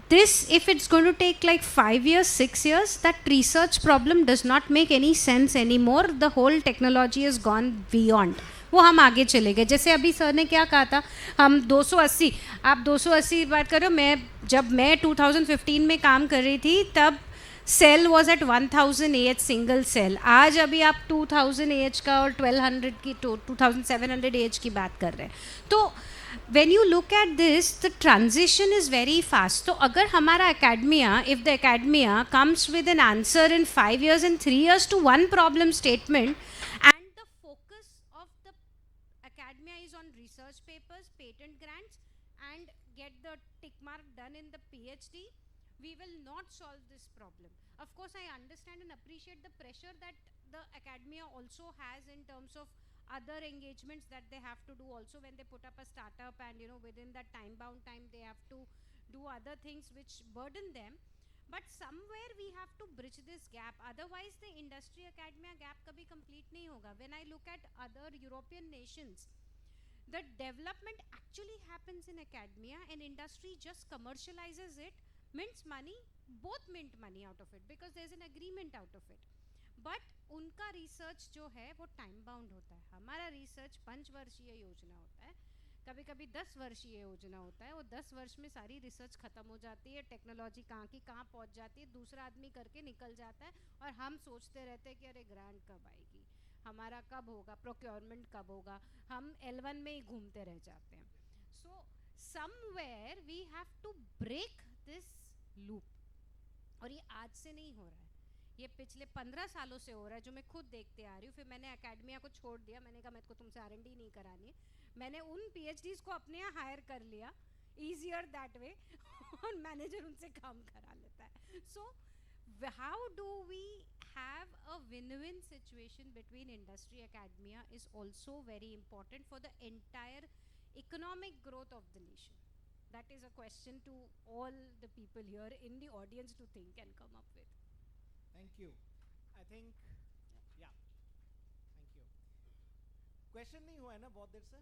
this, if it's going to take like 5 years, 6 years, that research problem does not make any sense anymore. The whole technology has gone beyond. वो हम आगे चले गए. जैसे अभी sir ने क्या कहा था, हम 280, आप 280 बात कर रहे हो, जब मैं 2015 में काम कर रही थी तब cell was at 1000 AH single cell. आज अभी आप 2000 AH का और 1200 की 2700 AH की बात कर रहे हैं. तो when you look at this, the transition is very fast. तो अगर हमारा academia, if the academia comes with an answer in 5 years and 3 years to one problem statement, and the focus patent grants and get the tick mark done in the PhD, we will not solve this problem. Of course, I understand and appreciate the pressure that the academia also has in terms of other engagements that they have to do also when they put up a startup, and within that time bound time they have to do other things which burden them. But somewhere we have to bridge this gap, otherwise the industry academia gap kabhi complete nahi hoga. When I look at other European nations, the development actually happens in academia and industry just commercializes it, mints money, both mint money out of it because there's an agreement out of it. But उनका research जो है वो time bound होता है, हमारा research 5 वर्षीय योजना होता है, कभी कभी 10 वर्षीय योजना होता है, वो 10 वर्ष में सारी रिसर्च ख़त्म हो जाती है, टेक्नोलॉजी कहाँ की कहाँ पहुँच जाती है, दूसरा आदमी करके निकल जाता है और हम सोचते रहते हैं कि अरे ग्रांट कब आएगी, हमारा कब होगा, प्रोक्योरमेंट कब होगा, हम L1 में ही घूमते रह जाते हैं. So somewhere we have to break this loop, और ये आज से नहीं हो रहा है, ये पिछले 15 सालों से हो रहा है जो मैं खुद देखते आ रही हूँ. फिर मैंने एकेडमिया को छोड़ दिया, मैंने कहा मेरे को तुमसे R&D नहीं करानी है, मैंने उन PhDs को अपने यहाँ हायर कर लिया, ईजियर दैट वे, और मैनेजर उनसे काम करा लेता है. So how do we have a win win situation between industry academia is also very important for the entire economic growth of the nation. That is a question to all the people here in the audience to think and come up with. Thank you. I think, yeah. Thank you. Question नहीं हुआ है ना बहुत देर से?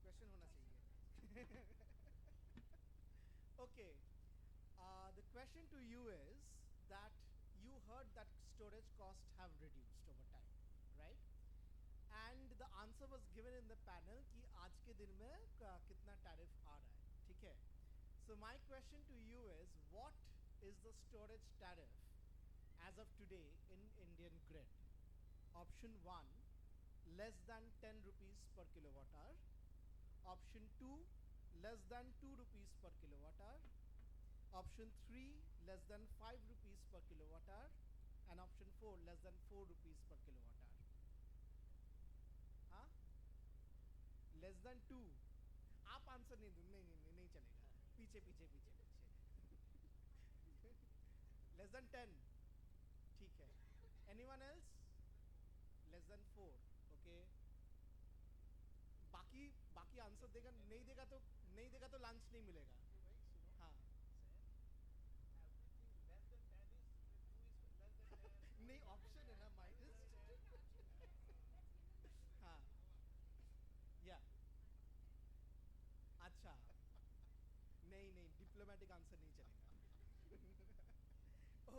Question होना चाहिए. Okay. The question to you is that you heard that storage costs have reduced over time, right? And the answer was given in the panel कि आज के दिन में कितना tariff आ रहा है, ठीक है? So my question to you is, what is the storage tariff as of today in Indian grid? Option 1, less than 10 rupees per kilowatt hour. Option 2, less than 2 rupees per kilowatt hour. Option 3, less than 5 rupees per kilowatt hour. And option 4, less than 4 rupees per kilowatt hour. हाँ? Less than 2. आप answer नहीं दो, नहीं चलेगा, पीछे पीछे पीछे पीछे. Less than 10. ठीक है. Anyone else? Less than 4. Okay. बाकी आंसर देगा, नहीं देगा तो लंच नहीं मिलेगा. हाँ. नहीं, ऑप्शन है ना माइनस. हाँ. या. अच्छा. नहीं, डिप्लोमेटिक आंसर नहीं चलेगा.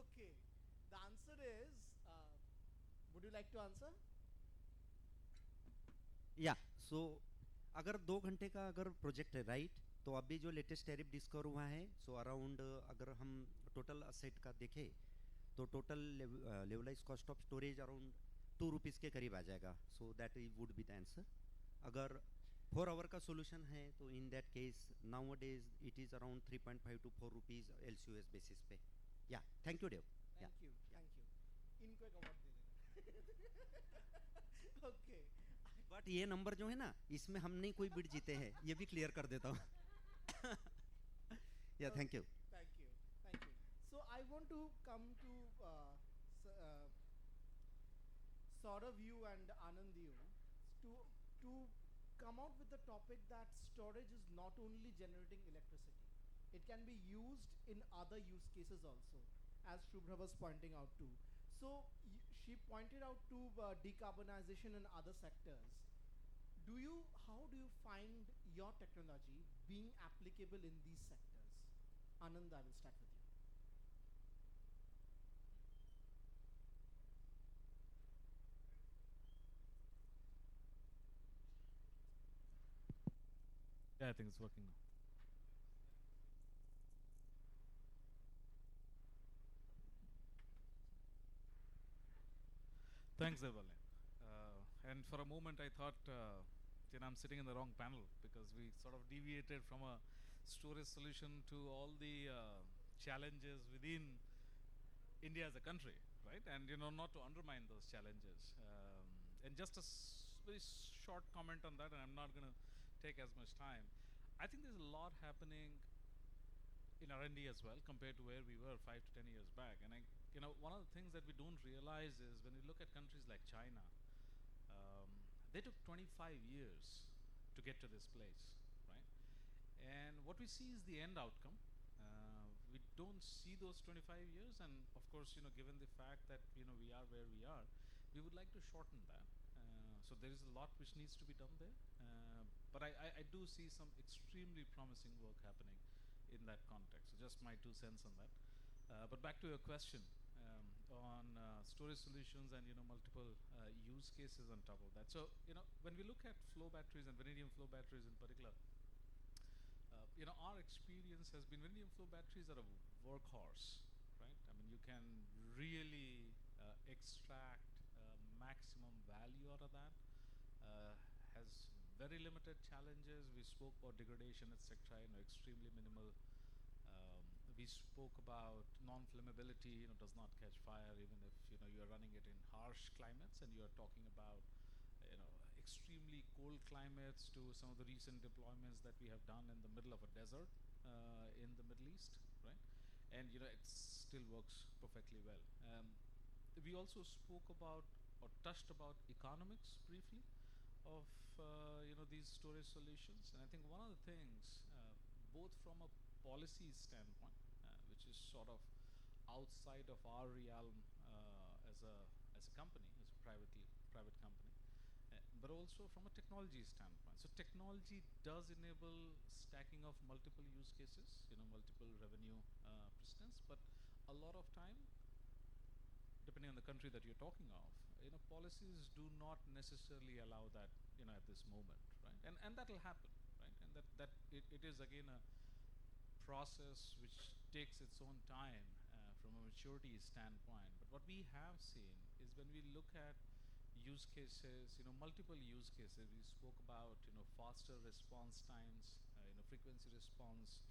Okay. The answer is, would you like to answer? या सो अगर 2 घंटे का अगर प्रोजेक्ट है राइट, तो अभी जो लेटेस्ट टैरिफ डिस्कवर हुआ है, सो अराउंड अगर हम टोटल असेट का देखें तो total levelised cost of storage around 2 rupees के करीब आ जाएगा. So that would be the answer. अगर 4 आवर का सोल्यूशन है तो in that case nowadays it is around 3.5 to 4 rupees LCOS basis पे. Yeah thank you Dev. Thank you. इनको एक अवार्ड दे देना. Okay. बट ये नंबर जो है ना, इसमें हम नहीं कोई बिड जीते हैं, ये भी क्लियर कर देता हूँ. या thank you. Thank you. So I want to come to Saurav you and Anand you to come out with the topic that storage is not only generating electricity, it can be used in other use cases also, as Shubhra was pointing out too. So she pointed out to decarbonization in other sectors. How do you find your technology being applicable in these sectors? Anand, I will start with you. Yeah, I think it's working now. Thanks, Devale. And for a moment, I thought I'm sitting in the wrong panel because we sort of deviated from a storage solution to all the challenges within India as a country, right? And not to undermine those challenges. And just a very short comment on that, and I'm not going to take as much time. I think there's a lot happening in R&D as well compared to where we were 5 to 10 years back. And one of the things that we don't realize is when we look at countries like China, they took 25 years to get to this place, right? And what we see is the end outcome. We don't see those 25 years, and of course, given the fact that we are where we are, we would like to shorten that. So there is a lot which needs to be done there, but I do see some extremely promising work happening in that context. So just my 2 cents on that. But back to your question on storage solutions and multiple use cases on top of that. So when we look at flow batteries and vanadium flow batteries in particular, our experience has been vanadium flow batteries are a workhorse, right? I mean, you can really extract maximum value out of that. Has very limited challenges. We spoke about degradation, etc. Extremely minimal. We spoke about non-flammability. Does not catch fire even if you are running it in harsh climates, and you are talking about extremely cold climates to some of the recent deployments that we have done in the middle of a desert in the Middle East, right? And it still works perfectly well. We also spoke about or touched about economics briefly of these storage solutions, and I think one of the things, both from a policy standpoint, which is sort of outside of our realm as a company, as a private company, but also from a technology standpoint. So technology does enable stacking of multiple use cases, multiple revenue precedents, but a lot of time, depending on the country that you're talking of, policies do not necessarily allow that, at this moment, right? And that will happen, right? And that it is again a process which takes its own time from a maturity standpoint. But what we have seen is when we look at use cases, multiple use cases, we spoke about, faster response times, frequency response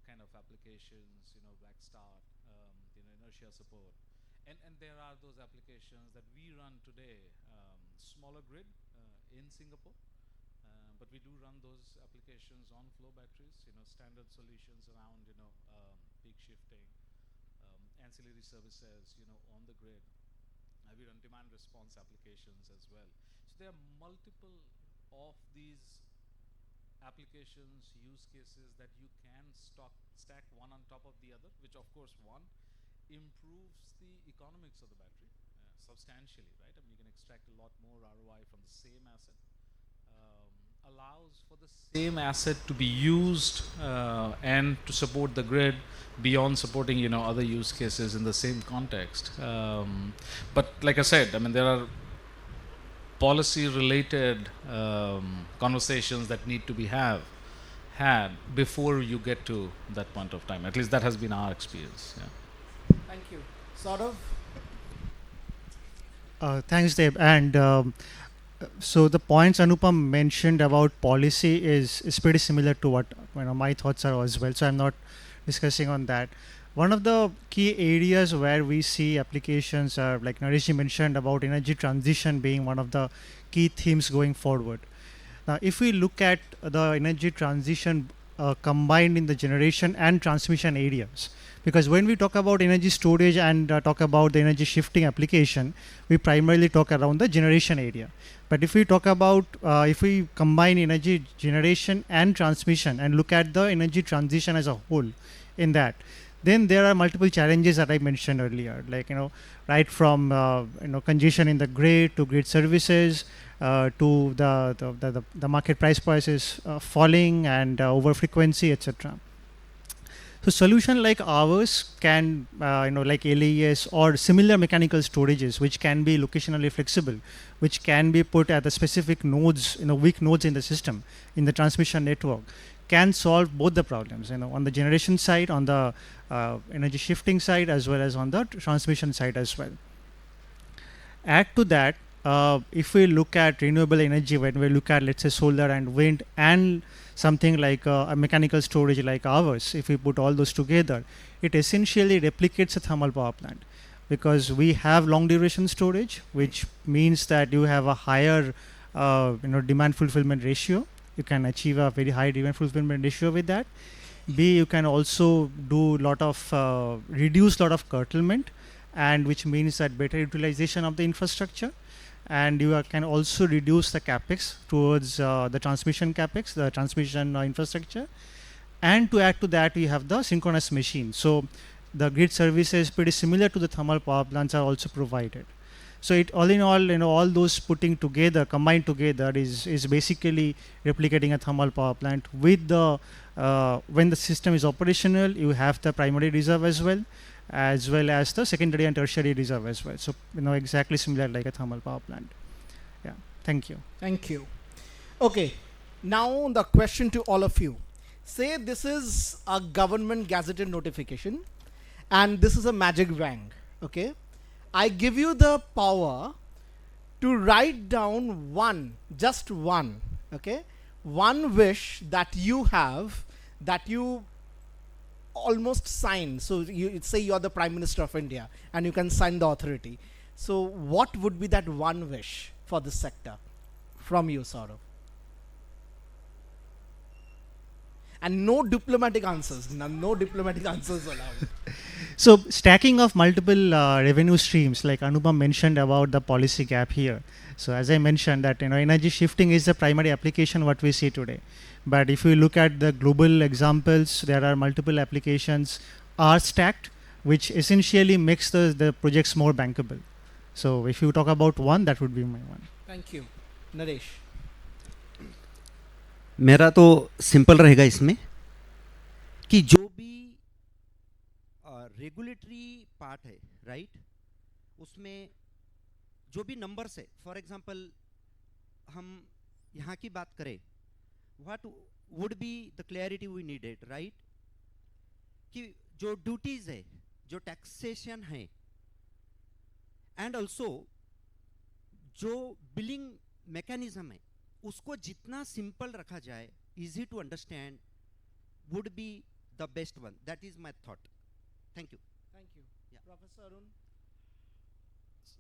kind of applications, black start, inertia support. And there are those applications that we run today, smaller grid in Singapore, but we do run those applications on flow batteries, standard solutions around, peak shifting, ancillary services, on the grid. We run demand response applications as well. So there are multiple of these applications, use cases that you can stack one on top of the other, which of course improves the economics of the battery substantially, right? I mean, you can extract a lot more ROI from the same asset. Allows for the same asset to be used and to support the grid beyond supporting other use cases in the same context. But like I said, I mean, there are policy related conversations that need to be had before you get to that point of time. At least that has been our experience. Yeah. Thank you. Sort of. Thanks, Deb. And so the points Anupam mentioned about policy is pretty similar to what my thoughts are as well. So I'm not discussing on that. One of the key areas where we see applications are, like Naresh mentioned, about energy transition being one of the key themes going forward. Now, if we look at the energy transition combined in the generation and transmission areas, because when we talk about energy storage and talk about the energy shifting application, we primarily talk around the generation area. But if we talk about, if we combine energy generation and transmission and look at the energy transition as a whole in that, then there are multiple challenges that I mentioned earlier, like, right from, congestion in the grid to grid services, to the market prices falling and over frequency, etc. So solution like ours can, like LAES or similar mechanical storages, which can be locationally flexible, which can be put at the specific nodes, weak nodes in the system, in the transmission network, can solve both the problems, on the generation side, on the energy shifting side, as well as on the transmission side as well. Add to that, if we look at renewable energy, when we look at, let's say, solar and wind and something like a mechanical storage like ours, if we put all those together, it essentially replicates a thermal power plant, because we have long duration storage, which means that you have a higher demand fulfillment ratio you can achieve a very high demand fulfillment ratio with that. B, you can also do lot of reduce lot of curtailment, and which means that better utilization of the infrastructure, and you can also reduce the capex towards the transmission capex, the transmission infrastructure. And to add to that, we have the synchronous machine. So the grid services pretty similar to the thermal power plants are also provided. So it all in all, all those putting together, combined together, is basically replicating a thermal power plant with the when the system is operational, you have the primary reserve as well as the secondary and tertiary reserve as well. So exactly similar like a thermal power plant. Yeah. Thank you. Thank you. Okay. Now the question to all of you. Say this is a government gazetted notification and this is a magic wand. Okay. I give you the power to write down just one, okay, one wish that you have, that you almost sign. So you say you're the Prime Minister of India and you can sign the authority. So what would be that one wish for this sector from you, Saurav? And no diplomatic answers. No diplomatic answers allowed. So stacking of multiple revenue streams, like Anupam mentioned about the policy gap here. So as I mentioned that energy shifting is the primary application what we see today. But if you look at the global examples, there are multiple applications are stacked, which essentially makes the projects more bankable. So if you talk about one, that would be my one. Thank you. Naresh. मेरा तो simple रहेगा इसमें कि जो भी regulatory part है, right, उसमें जो भी नंबर्स है, फॉर एग्जांपल हम यहाँ की बात करें, what would be the clarity we needed, right, कि जो ड्यूटीज है, जो टैक्सेशन है, एंड ऑल्सो जो बिलिंग मैकेनिज्म है, उसको जितना सिंपल रखा जाए, easy to understand, would be the best one. That is my thought. Thank you. Thank you. Yeah. Professor Arun.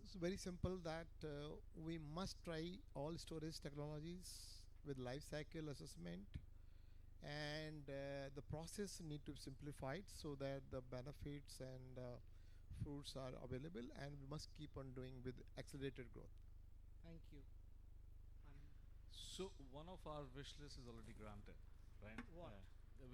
It's very simple that we must try all storage technologies with life cycle assessment, and the process need to be simplified so that the benefits and fruits are available, and we must keep on doing with accelerated growth. Thank you. So one of our wish list is already granted, right? What?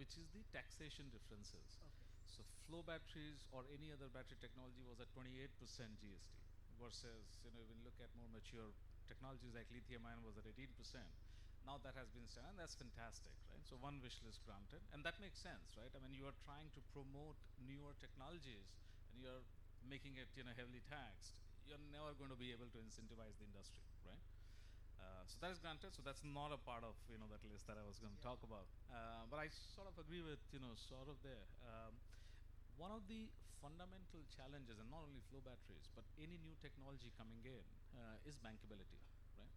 Which is the taxation differences. Okay. So flow batteries or any other battery technology was at 28% GST versus, when you look at more mature technologies like lithium ion was at 18%. Now that has been said, and that's fantastic, right? So one wish list granted, and that makes sense, right? I mean, you are trying to promote newer technologies and you are making it, heavily taxed. You're never going to be able to incentivize the industry, right? So that is granted. So that's not a part of that list that I was going to talk about. But I sort of agree with sort of there. One of the fundamental challenges, and not only flow batteries, but any new technology coming in, is bankability, right?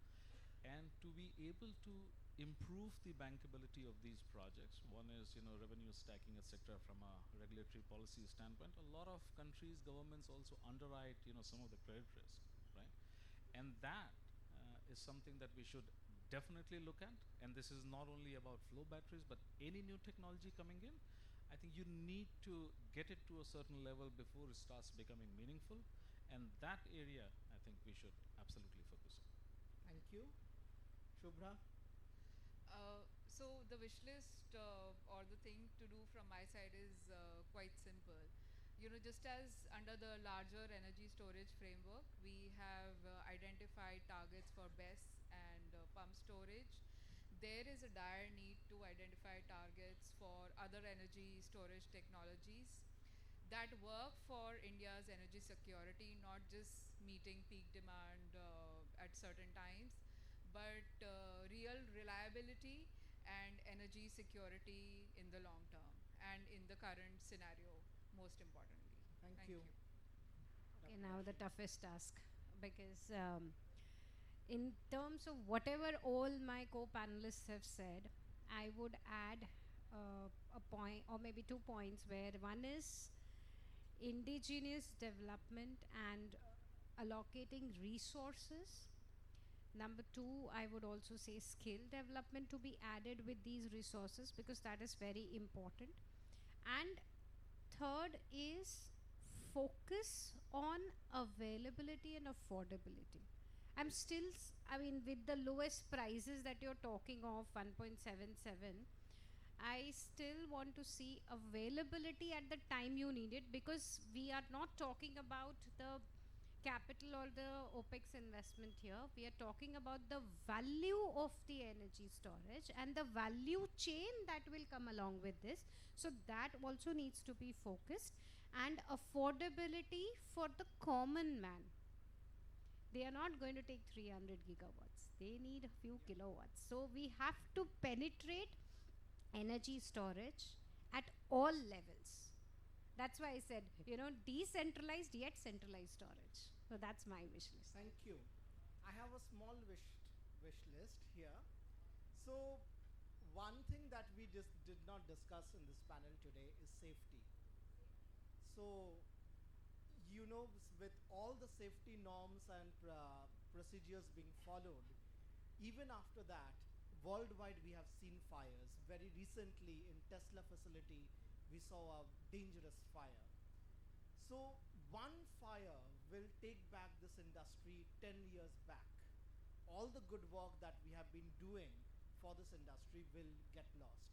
And to be able to improve the bankability of these projects, one is revenue stacking, etc. From a regulatory policy standpoint. A lot of countries, governments also underwrite some of the credit risk, right? And that is something that we should definitely look at. And this is not only about flow batteries, but any new technology coming in. I think you need to get it to a certain level before it starts becoming meaningful. And that area, I think we should absolutely focus on. Thank you. Shubhra. So the wish list or the thing to do from my side is quite simple. Just as under the larger energy storage framework, we have identified targets for BESS and pump storage. There is a dire need to identify targets for other energy storage technologies that work for India's energy security, not just meeting peak demand at certain times, but real reliability and energy security in the long term and in the current scenario, most importantly. Thank you. Okay, now the toughest task, because in terms of whatever all my co-panelists have said, I would add a point or maybe 2 points, where one is indigenous development and allocating resources Number two, I would also say skill development to be added with these resources, because that is very important. And third is focus on availability and affordability. I'm still, I mean, with the lowest prices that you're talking of, 1.77, I still want to see availability at the time you need it, because we are not talking about the capital or the OPEX investment here. We are talking about the value of the energy storage and the value chain that will come along with this. So that also needs to be focused, and affordability for the common man. They are not going to take 300 gigawatts. They need a few kilowatts. So we have to penetrate energy storage at all levels. That's why I said, decentralized yet centralized storage. So that's my wish list. Thank you. I have a small wish list here. So one thing that we just did not discuss in this panel today is safety. So with all the safety norms and procedures being followed, even after that, worldwide we have seen fires. Very recently in Tesla facility, we saw a dangerous fire. So one fire will take back this industry 10 years back. All the good work that we have been doing for this industry will get lost.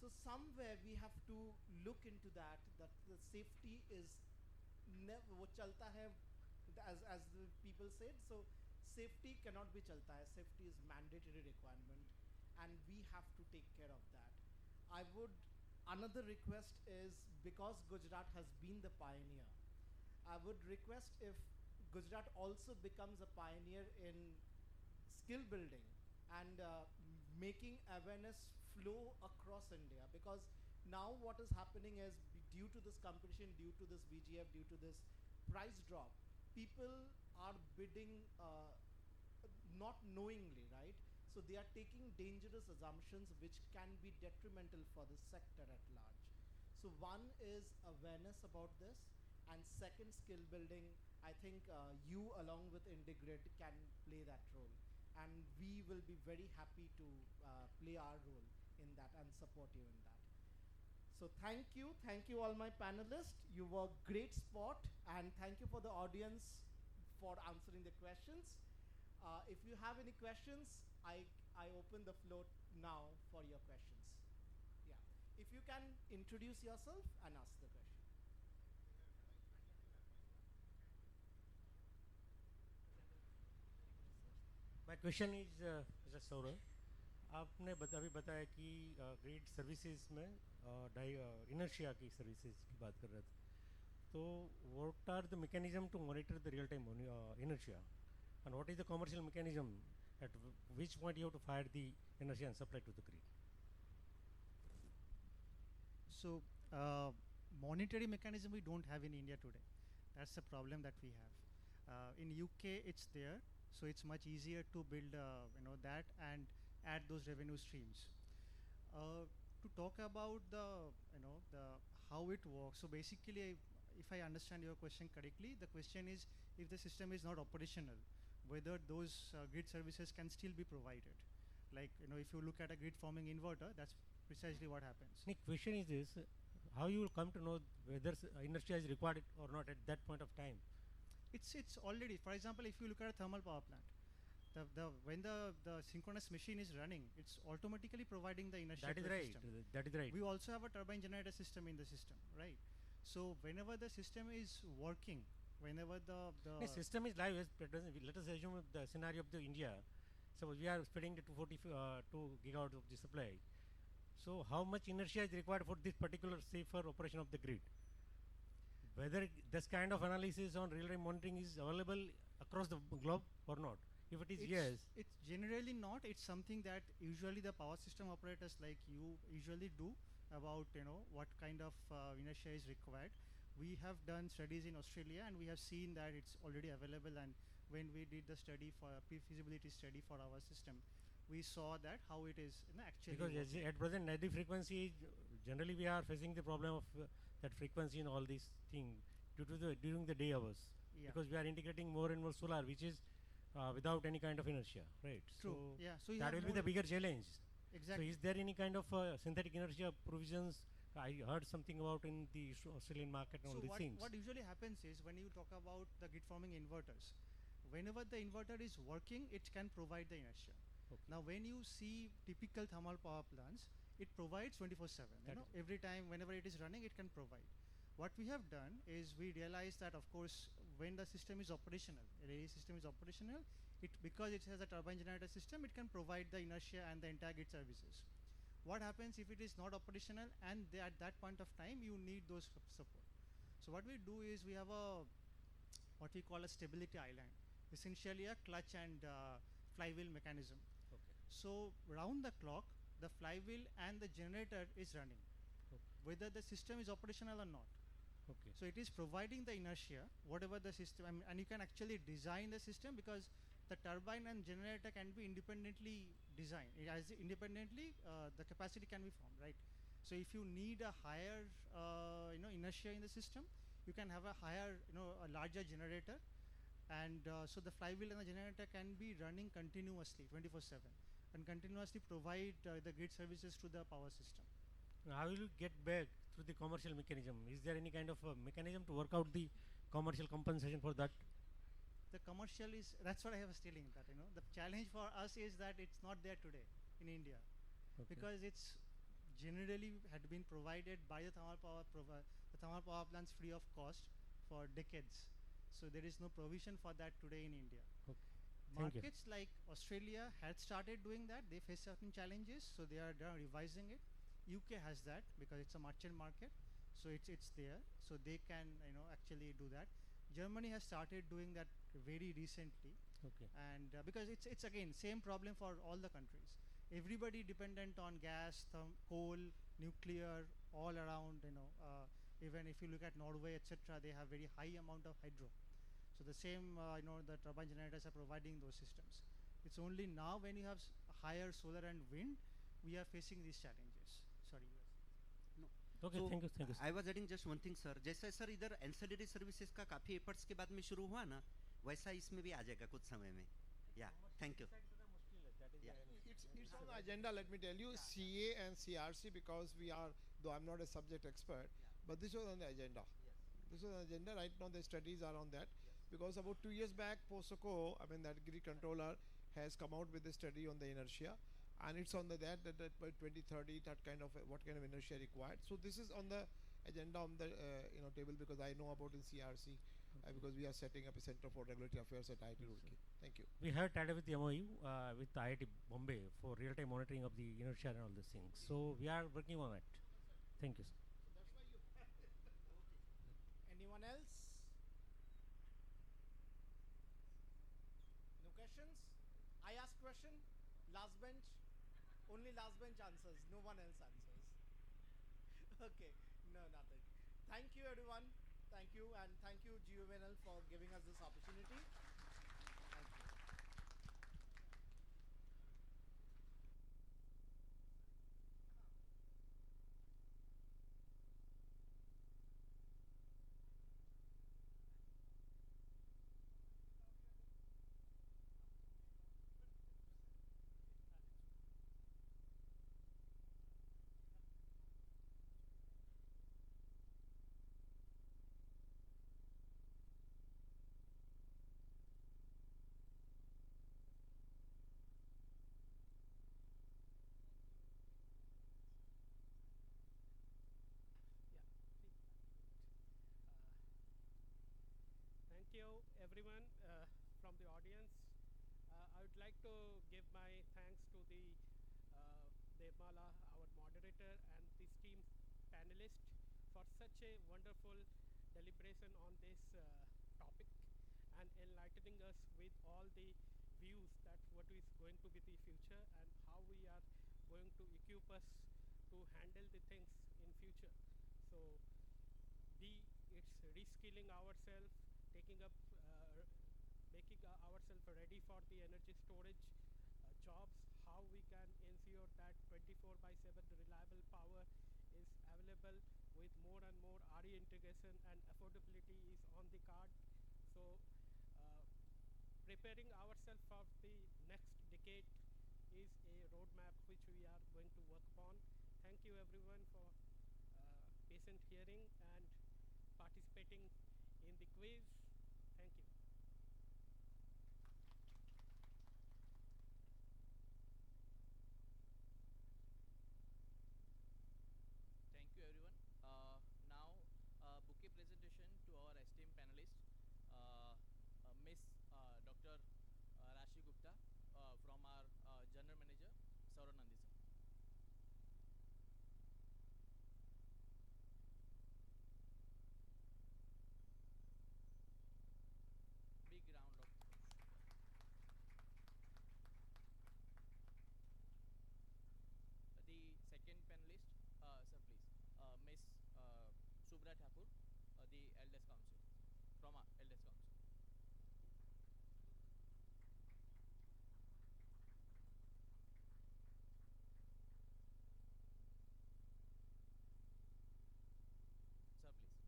So somewhere we have to look into that the safety is never wo chalta hai, as the people said. So safety cannot be chalta hai. Safety is mandatory requirement, and we have to take care of that. Another request is, because Gujarat has been the pioneer, I would request if Gujarat also becomes a pioneer in skill building and making awareness flow across India, because now what is happening is, due to this competition, due to this VGF, due to this price drop, people are bidding not knowingly, right? So they are taking dangerous assumptions which can be detrimental for the sector at large. So one is awareness about this, and second, skill building. I think you along with Integrid can play that role, and we will be very happy to play our role in that and support you in that. So thank you all my panelists. You were great sport, and thank you for the audience for answering the questions. If you have any questions, I open the floor now for your questions. Yeah, if you can introduce yourself and ask the question. My question is Mr. Saurabh, आपने अभी बताया कि grid services में inertia की services की बात कर रहे थे, तो what are the mechanism to monitor the real time inertia, and what is the commercial mechanism at which point you have to fire the inertia and supply to the grid? So monetary mechanism we don't have in India today. That's the problem that we have. In UK it's there, so it's much easier to build that and add those revenue streams. To talk about the how it works, so basically if I understand your question correctly, the question is, if the system is not operational, whether those grid services can still be provided. Like, if you look at a grid forming inverter, that's precisely what happens. The question is this: how you will come to know whether inertia is required or not at that point of time? It's already, for example, if you look at a thermal power plant, when the synchronous machine is running, it's automatically providing the inertia That to is the right. system. That is right. We also have a turbine generator system in the system, right? So whenever the system is working, whenever the system is live, let us assume the scenario of the India. So we are spreading the 242 gigawatts of the supply. So how much inertia is required for this particular safer operation of the grid? Whether this kind of analysis on real-time monitoring is available across the globe or not? If it is yes, it's generally not. It's something that usually the power system operators like you usually do about what kind of inertia is required. We have done studies in Australia, and we have seen that it's already available. And when we did the study for pre-feasibility study for our system, we saw that how it is actually. Because at present, native frequency, generally we are facing the problem of that frequency in all these things due to during the day hours. Yeah. Because we are integrating more and more solar, which is without any kind of inertia, right? True. So Yeah. So you that have will be the more- bigger challenge. Exactly. So is there any kind of synthetic inertia provisions? I heard something about in the Australian market and So all these things. what usually happens is when you talk about the grid forming inverters, whenever the inverter is working, it can provide the inertia. Okay. Now, when you see typical thermal power plants, it provides 24/7. That You know, is- every time, whenever it is running, it can provide. What we have done is we realized that, of course, when the system is operational, the system is operational, it because it has a turbine generator system, it can provide the inertia and the entire grid services. What happens if it is not operational and at that point of time you need those support? So what we do is we have a what we call a stability island, essentially a clutch and flywheel mechanism. Okay. So round the clock, the flywheel and the generator is running, Okay. whether the system is operational or not. Okay. So it is providing the inertia, whatever the system, and you can actually design the system because the turbine and generator can be independently designed. As independently, the capacity can be formed, right? So if you need a higher, inertia in the system, you can have a higher, a larger generator, and so the flywheel and the generator can be running continuously, 24/7, and continuously provide the grid services to the power system. Now, how will you get back through the commercial mechanism? Is there any kind of mechanism to work out the commercial compensation for that? The commercial is, that's what I was telling, that the challenge for us is that it's not there today in India, Okay. because it's generally had been provided by the thermal power plants free of cost for decades. So there is no provision for that today in India. Okay. Thank you. Markets like Australia had started doing that. They face certain challenges, so they are revising it. UK has that because it's a merchant market, so it's there, so they can actually do that. Germany has started doing that very recently, Okay. and because it's again same problem for all the countries. Everybody dependent on gas, coal, nuclear, all around. Even if you look at Norway, etc., they have very high amount of hydro. So the same, the turbine generators are providing those systems. It's only now when you have higher solar and wind, we are facing these challenges. Sorry. Okay, So, thank you, thank you. I was adding just one thing, sir. जैसे sir इधर ancillary services का काफी efforts के बाद में शुरू हुआ ना, वैसा इसमें भी आ जाएगा कुछ समय में. Yeah, thank you. Yeah. It's on the agenda, let me tell you, CA and CRC, because we are, though I'm not a subject expert, but this was on the agenda. This was on the agenda. Right now the studies are on that, because about 2 years back, POSOCO, I mean that grid controller has come out with a study on the inertia, and it's on that by 2030, that kind of what kind of inertia required. So this is on the agenda on the table, because I know about in CRC, because we are setting up a Center for Regulatory Affairs at IIT Roorkee. Thank you. We have tied up with the MOU with IIT Bombay for real-time monitoring of the inertia and all these things. So we are working on it. Thank you, sir. Anyone else? No questions? I ask question, last bench, only last bench answers, no one else answers. Okay, no, nothing. Thank you everyone, thank you, and thank you GUVNL for giving us this opportunity. Thank you. Thank you, everyone from the audience. I would like to give my thanks to the Devmala, our moderator, and this team panelist for such a wonderful deliberation on this topic and enlightening us with all the views that what is going to be the future and how we are going to equip us to handle the things in future. So it's reskilling ourselves, taking up, making ourselves ready for the energy storage jobs, how we can ensure that 24 by 7 reliable power is available with more and more RE integration and affordability is on the card. So preparing ourselves for the next decade is a roadmap which we are going to work upon. Thank you everyone for patient hearing and participating in the quiz. Thank you. Thank you, everyone. Now, bouquet presentation to our esteemed panelists, Miss Dr. Rashi Gupta from our General Manager, Sauran Nandi sir. Big round of applause. The second panelist, sir, please, Miss Subra Thakur, the Elders Council, from our Elders Council. Sir, please.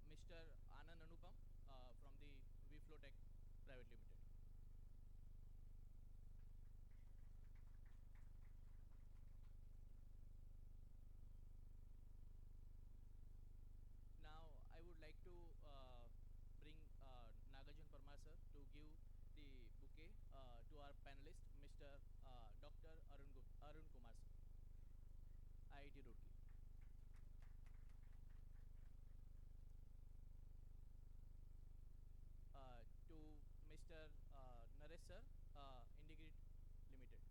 Mr. Anand Anupam from the Vflowtech Private Limited. Now, I would like to bring Nagarjun Parmar sir to give the bouquet to our panelist, Mr. Dr. Arun Kumar sir, IIT Roorkee. To Mr. Naresh sir, Indigrid Limited.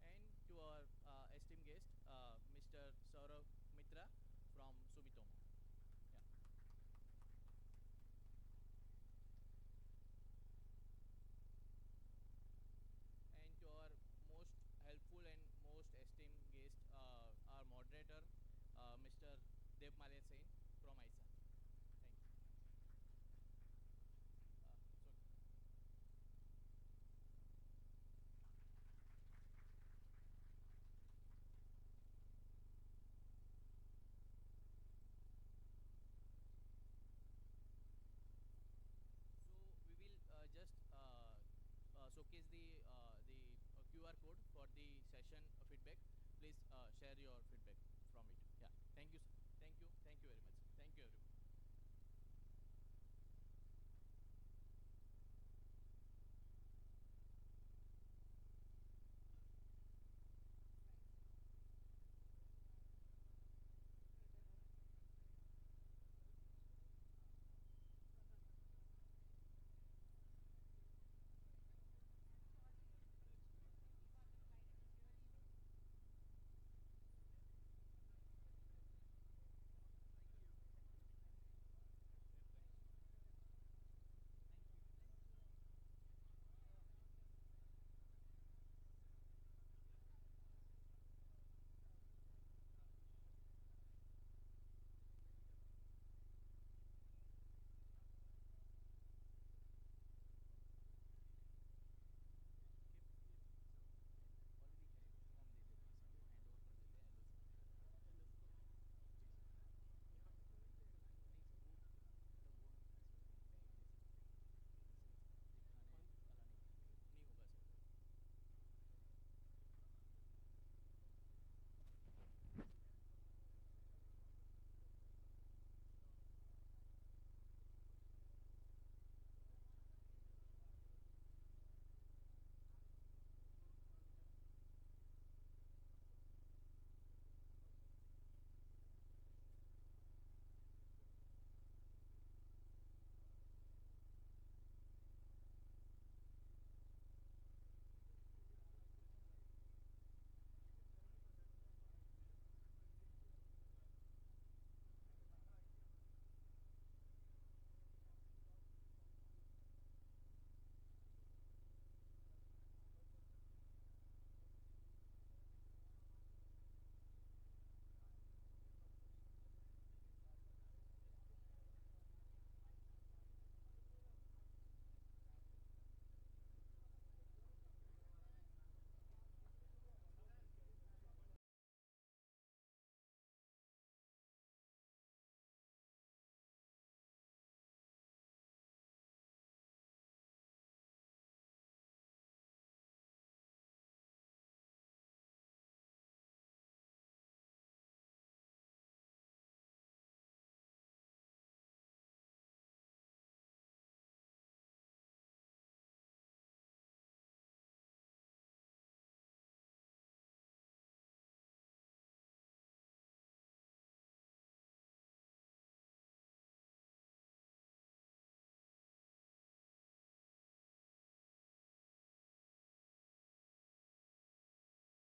And to our esteemed guest, Mr. Saurav Mitra from Sumitomo. Yeah. And to our most helpful and most esteemed guest, our moderator, Mr. Dev Malya Sen from ISA. Thank you. So, so we will just showcase the QR code for the session feedback. Please share your feedback.